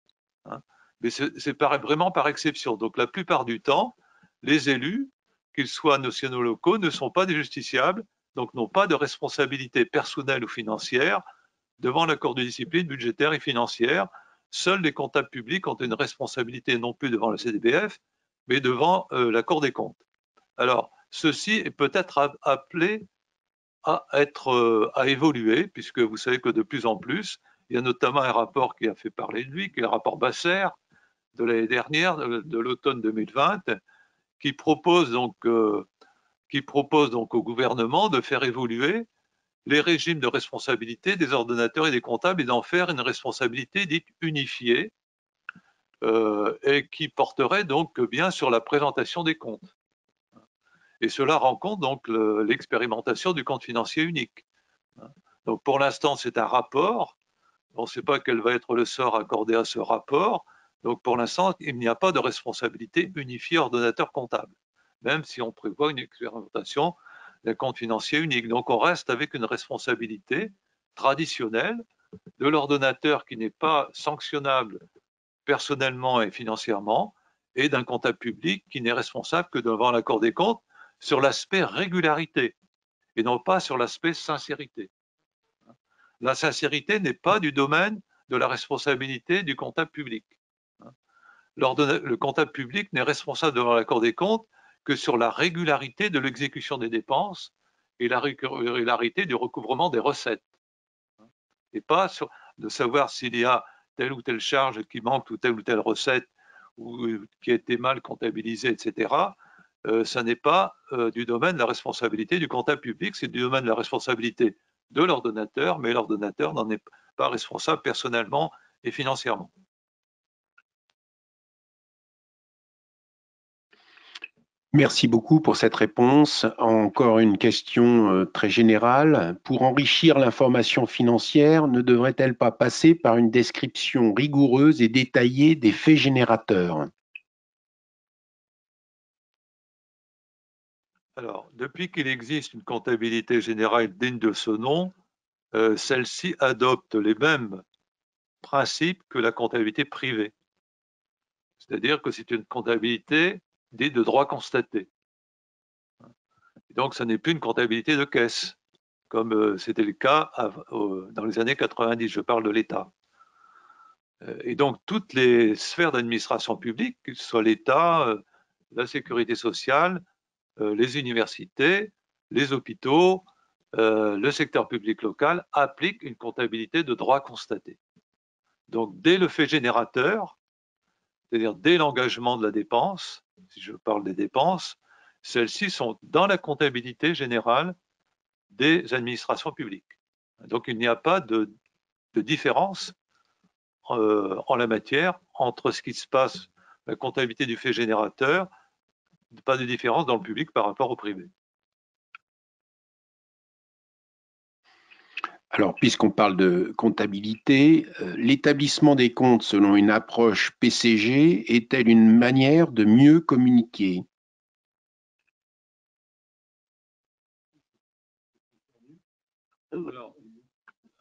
Mais c'est vraiment par exception. Donc la plupart du temps, les élus, qu'ils soient nationaux ou locaux, ne sont pas des justiciables, donc n'ont pas de responsabilité personnelle ou financière devant la Cour de discipline budgétaire et financière. Seuls les comptables publics ont une responsabilité non plus devant la CDBF, mais devant la Cour des comptes. Alors, ceci est peut-être appelé à évoluer, puisque vous savez que de plus en plus, il y a notamment un rapport qui a fait parler de lui, qui est le rapport Basser de l'année dernière, de l'automne 2020, qui propose donc au gouvernement de faire évoluer les régimes de responsabilité des ordonnateurs et des comptables et d'en faire une responsabilité dite unifiée, et qui porterait donc bien sur la présentation des comptes. Et cela rend compte donc l'expérimentation du compte financier unique. Donc pour l'instant, c'est un rapport. On ne sait pas quel va être le sort accordé à ce rapport. Donc pour l'instant, il n'y a pas de responsabilité unifiée ordonnateur comptable, même si on prévoit une expérimentation d'un compte financier unique. Donc on reste avec une responsabilité traditionnelle de l'ordonnateur qui n'est pas sanctionnable personnellement et financièrement, et d'un comptable public qui n'est responsable que devant la Cour des comptes sur l'aspect régularité et non pas sur l'aspect sincérité. La sincérité n'est pas du domaine de la responsabilité du comptable public. Le comptable public n'est responsable devant la Cour des comptes que sur la régularité de l'exécution des dépenses et la régularité du recouvrement des recettes. Et pas de savoir s'il y a telle ou telle charge qui manque ou telle recette ou qui a été mal comptabilisée, etc. Ça n'est pas du domaine de la responsabilité du comptable public, c'est du domaine de la responsabilité de l'ordonnateur, mais l'ordonnateur n'en est pas responsable personnellement et financièrement. Merci beaucoup pour cette réponse. Encore une question très générale. Pour enrichir l'information financière, ne devrait-elle pas passer par une description rigoureuse et détaillée des faits générateurs? Alors, depuis qu'il existe une comptabilité générale digne de ce nom, celle-ci adopte les mêmes principes que la comptabilité privée. C'est-à-dire que c'est une comptabilité dite de droit constaté. Et donc, ce n'est plus une comptabilité de caisse, comme c'était le cas dans les années 90, je parle de l'État. Et donc, toutes les sphères d'administration publique, que ce soit l'État, la sécurité sociale, les universités, les hôpitaux, le secteur public local, appliquent une comptabilité de droit constaté. Donc, dès le fait générateur, c'est-à-dire dès l'engagement de la dépense, si je parle des dépenses, celles-ci sont dans la comptabilité générale des administrations publiques. Donc, il n'y a pas de différence en la matière entre ce qui se passe, la comptabilité du fait générateur, pas de différence dans le public par rapport au privé. Alors, puisqu'on parle de comptabilité, l'établissement des comptes selon une approche PCG est-elle une manière de mieux communiquer?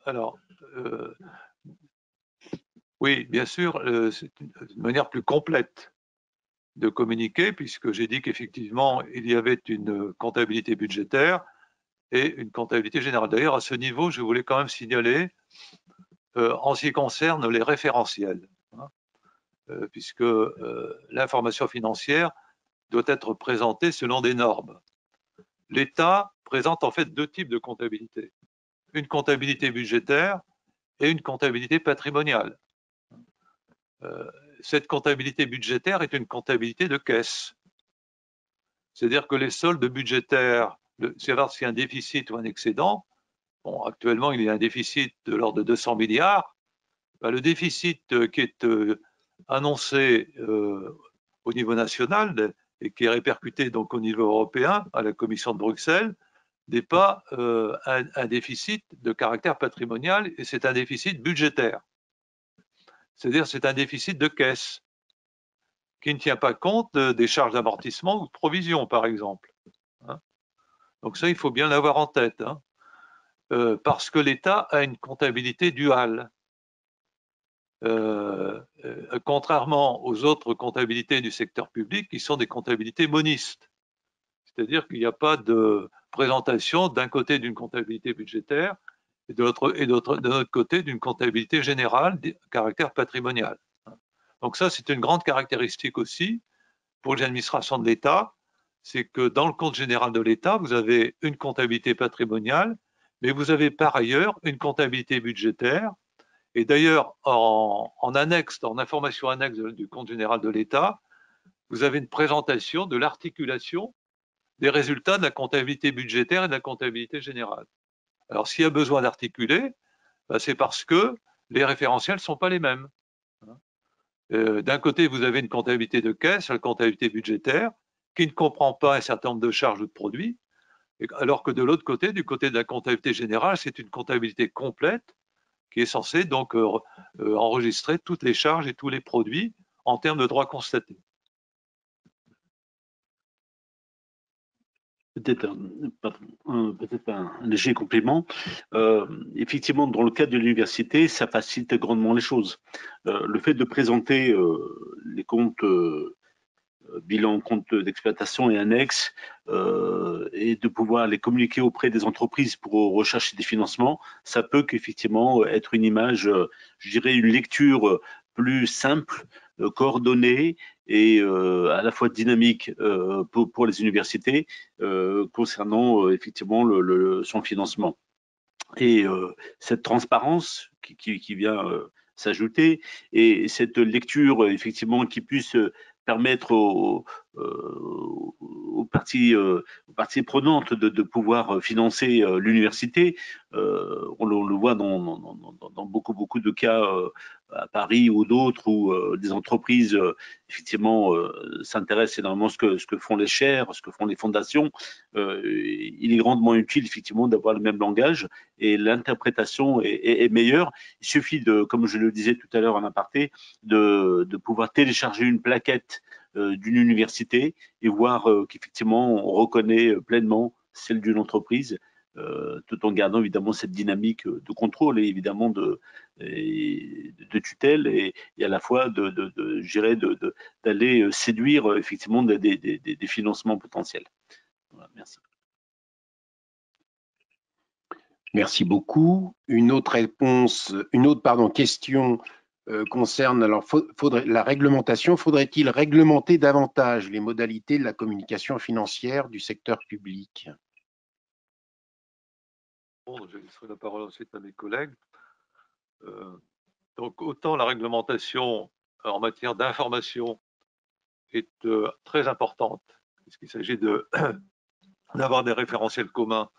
Alors oui, bien sûr, c'est une manière plus complète de communiquer, puisque j'ai dit qu'effectivement, il y avait une comptabilité budgétaire et une comptabilité générale. D'ailleurs, à ce niveau, je voulais quand même signaler, en ce qui concerne les référentiels, hein, puisque l'information financière doit être présentée selon des normes. L'État présente en fait deux types de comptabilité. Une comptabilité budgétaire et une comptabilité patrimoniale. Cette comptabilité budgétaire est une comptabilité de caisse. C'est-à-dire que les soldes budgétaires, savoir s'il y a un déficit ou un excédent, bon, actuellement il y a un déficit de l'ordre de 200 milliards, ben, le déficit qui est annoncé au niveau national et qui est répercuté donc au niveau européen à la Commission de Bruxelles n'est pas un déficit de caractère patrimonial, et c'est un déficit budgétaire. C'est-à-dire c'est un déficit de caisse qui ne tient pas compte des charges d'amortissement ou de provision, par exemple. Hein. Donc ça, il faut bien l'avoir en tête, hein. Parce que l'État a une comptabilité duale. Contrairement aux autres comptabilités du secteur public, qui sont des comptabilités monistes. C'est-à-dire qu'il n'y a pas de présentation d'un côté d'une comptabilité budgétaire et de l'autre côté d'une comptabilité générale de caractère patrimonial. Donc ça, c'est une grande caractéristique aussi pour les administrations de l'État, c'est que dans le compte général de l'État, vous avez une comptabilité patrimoniale, mais vous avez par ailleurs une comptabilité budgétaire. Et d'ailleurs, en annexe, en information annexe du compte général de l'État, vous avez une présentation de l'articulation des résultats de la comptabilité budgétaire et de la comptabilité générale. Alors, s'il y a besoin d'articuler, ben, c'est parce que les référentiels ne sont pas les mêmes. D'un côté, vous avez une comptabilité de caisse, une comptabilité budgétaire, qui ne comprend pas un certain nombre de charges ou de produits, alors que de l'autre côté, du côté de la comptabilité générale, c'est une comptabilité complète qui est censée donc enregistrer toutes les charges et tous les produits en termes de droits constatés. Peut-être un léger complément. Effectivement, dans le cadre de l'université, ça facilite grandement les choses. Le fait de présenter les comptes, bilan, compte d'exploitation et annexes, et de pouvoir les communiquer auprès des entreprises pour rechercher des financements, ça peut qu'effectivement être une image, je dirais une lecture plus simple coordonnée et à la fois dynamique pour les universités concernant effectivement son financement. Et cette transparence qui vient s'ajouter et cette lecture effectivement qui puisse permettre aux parties prenantes de pouvoir financer l'université. On le voit dans beaucoup de cas à Paris ou d'autres où des entreprises effectivement s'intéressent énormément à ce que font les chaires, ce que font les fondations. Il est grandement utile effectivement d'avoir le même langage et l'interprétation est meilleure. Il suffit de, comme je le disais tout à l'heure en aparté, de pouvoir télécharger une plaquette d'une université et voir qu'effectivement on reconnaît pleinement celle d'une entreprise, tout en gardant évidemment cette dynamique de contrôle et évidemment de tutelle et à la fois d'aller séduire effectivement des financements potentiels. Voilà, merci. Merci beaucoup. Une autre question concerne la réglementation. Faudrait-il réglementer davantage les modalités de la communication financière du secteur public? Bon, je laisserai la parole ensuite à mes collègues. Donc, autant la réglementation en matière d'information est très importante, puisqu'il s'agit d'avoir des référentiels communs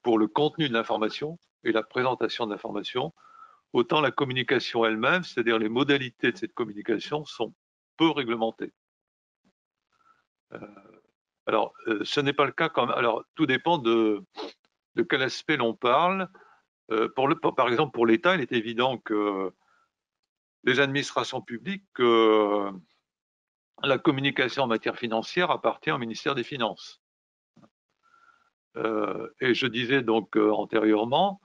pour le contenu de l'information et la présentation de l'information, autant la communication elle-même, c'est-à-dire les modalités de cette communication, sont peu réglementées. Alors, ce n'est pas le cas alors, tout dépend de quel aspect l'on parle. Par exemple, pour l'État, il est évident que les administrations publiques, la communication en matière financière appartient au ministère des Finances. Et je disais donc antérieurement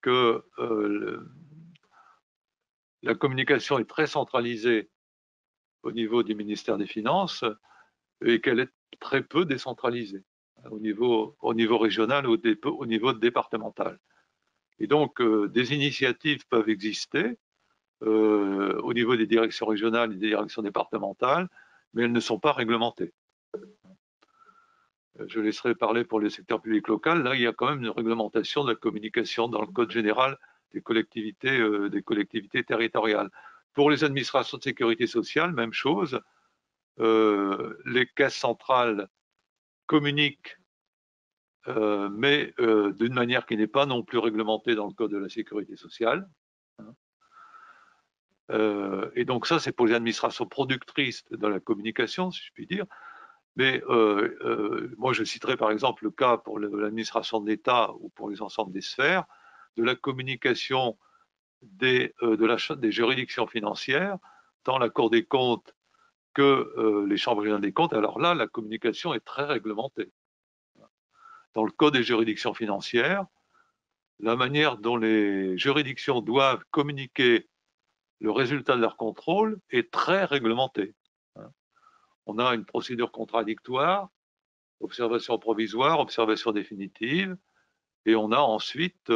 que la communication est très centralisée au niveau du ministère des Finances et qu'elle est très peu décentralisée au niveau régional ou au niveau départemental. Et donc, des initiatives peuvent exister au niveau des directions régionales et des directions départementales, mais elles ne sont pas réglementées. Je laisserai parler pour le secteur public local. Là, il y a quand même une réglementation de la communication dans le Code général des collectivités territoriales. Pour les administrations de sécurité sociale, même chose. Les caisses centrales communiquent, mais d'une manière qui n'est pas non plus réglementée dans le Code de la sécurité sociale. Et donc ça, c'est pour les administrations productrices de la communication, si je puis dire. Mais moi, je citerai par exemple le cas pour l'administration de l'État ou pour les ensembles des sphères, de la communication des juridictions financières, tant la Cour des comptes que les chambres régionales des comptes. Alors là, la communication est très réglementée. Dans le Code des juridictions financières, la manière dont les juridictions doivent communiquer le résultat de leur contrôle est très réglementée. On a une procédure contradictoire, observation provisoire, observation définitive, et on a ensuite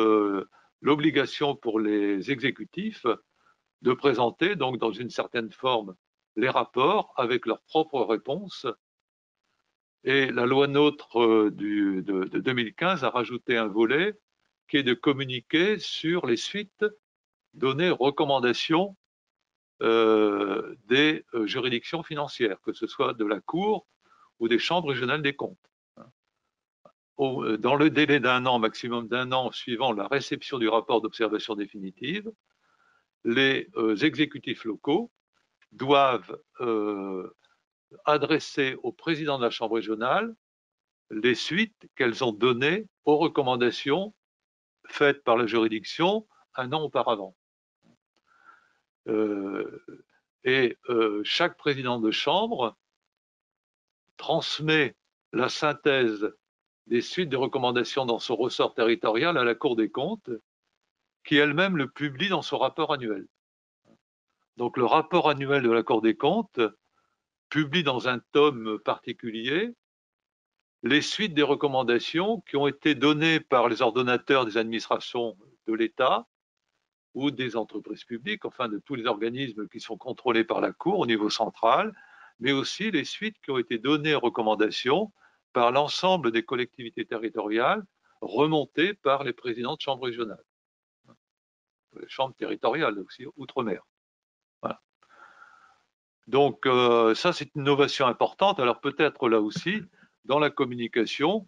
l'obligation pour les exécutifs de présenter, donc dans une certaine forme, les rapports avec leurs propres réponses. Et la loi NOTRe de 2015 a rajouté un volet qui est de communiquer sur les suites données recommandations des juridictions financières, que ce soit de la Cour ou des chambres régionales des comptes. Dans le délai d'un an, maximum d'un an, suivant la réception du rapport d'observation définitive, les exécutifs locaux doivent adresser au président de la chambre régionale les suites qu'elles ont données aux recommandations faites par la juridiction un an auparavant. Chaque président de chambre transmet la synthèse des suites de recommandations dans son ressort territorial à la Cour des comptes, qui elle-même le publie dans son rapport annuel. Donc le rapport annuel de la Cour des comptes publie dans un tome particulier les suites des recommandations qui ont été données par les ordonnateurs des administrations de l'État ou des entreprises publiques, enfin de tous les organismes qui sont contrôlés par la Cour au niveau central, mais aussi les suites qui ont été données aux recommandations par l'ensemble des collectivités territoriales, remontées par les présidents de chambres régionales, les chambres territoriales aussi, outre-mer. Voilà. Donc ça, c'est une innovation importante. Alors peut-être là aussi, dans la communication,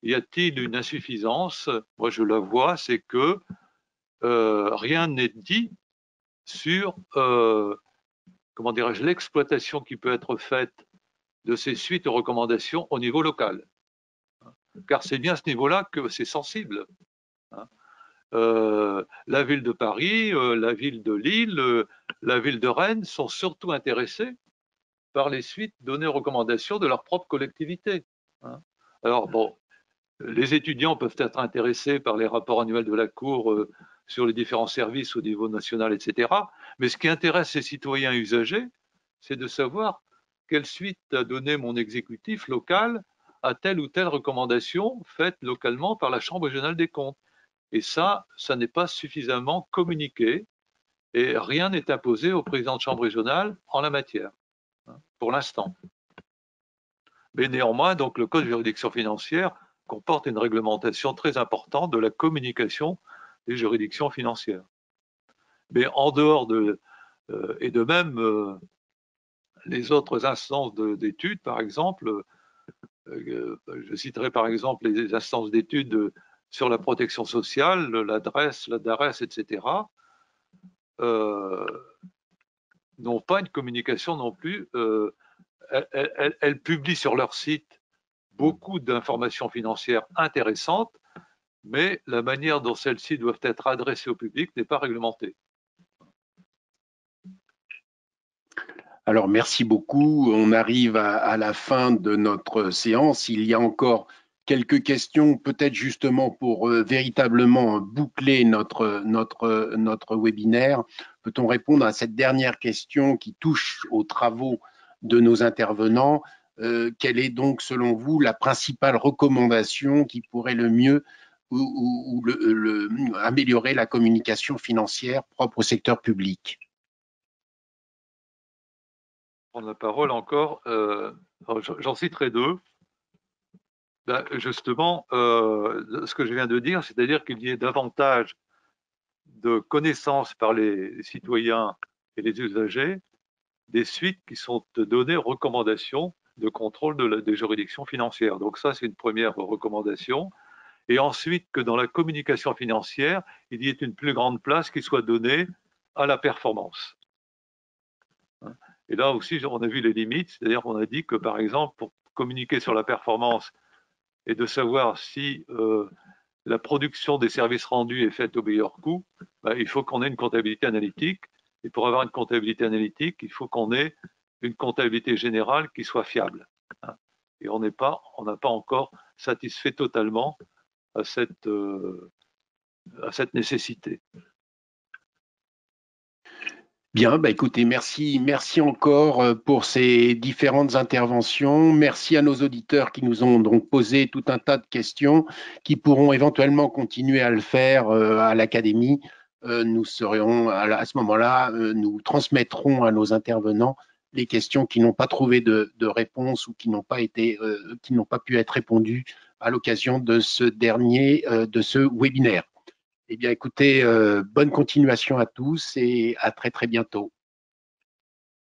y a-t-il une insuffisance? Moi, je la vois, c'est que rien n'est dit sur, comment dirais-je, l'exploitation qui peut être faite de ces suites aux recommandations au niveau local. Car c'est bien à ce niveau-là que c'est sensible. La ville de Paris, la ville de Lille, la ville de Rennes sont surtout intéressées par les suites données aux recommandations de leur propre collectivité. Alors bon, les étudiants peuvent être intéressés par les rapports annuels de la Cour sur les différents services au niveau national, etc. Mais ce qui intéresse les citoyens usagers, c'est de savoir quelle suite a donné mon exécutif local à telle ou telle recommandation faite localement par la Chambre régionale des comptes. Et ça n'est pas suffisamment communiqué et rien n'est imposé au président de chambre régionale en la matière, pour l'instant. Mais néanmoins, donc, le Code de juridiction financière comporte une réglementation très importante de la communication des juridictions financières. Mais en dehors et de même, les autres instances d'études, par exemple, je citerai par exemple les instances d'études sur la protection sociale, l'adresse, la DARES, etc., n'ont pas une communication non plus. Elles publient sur leur site beaucoup d'informations financières intéressantes, mais la manière dont celles-ci doivent être adressées au public n'est pas réglementée. Alors, merci beaucoup. On arrive à la fin de notre séance. Il y a encore quelques questions, peut-être justement pour véritablement boucler notre webinaire. Peut-on répondre à cette dernière question qui touche aux travaux de nos intervenants? Quelle est donc, selon vous, la principale recommandation qui pourrait le mieux améliorer la communication financière propre au secteur public? Prendre la parole encore, j'en citerai deux. Ben, justement, ce que je viens de dire, c'est-à-dire qu'il y ait davantage de connaissances par les citoyens et les usagers des suites qui sont données aux recommandations de contrôle des juridictions financières. Donc ça, c'est une première recommandation. Et ensuite, que dans la communication financière, il y ait une plus grande place qui soit donnée à la performance. Et là aussi, on a vu les limites, c'est-à-dire qu'on a dit que, par exemple, pour communiquer sur la performance et de savoir si la production des services rendus est faite au meilleur coût, ben, il faut qu'on ait une comptabilité analytique. Et pour avoir une comptabilité analytique, il faut qu'on ait une comptabilité générale qui soit fiable. Et on n'a pas encore satisfait totalement à cette nécessité. Bien, bah écoutez, merci encore pour ces différentes interventions. Merci à nos auditeurs qui nous ont donc posé tout un tas de questions, qui pourront éventuellement continuer à le faire à l'Académie. Nous serions à ce moment-là, nous transmettrons à nos intervenants les questions qui n'ont pas trouvé de réponse ou qui n'ont pas pu être répondues à l'occasion de ce webinaire. Eh bien, écoutez, bonne continuation à tous et à très, très bientôt.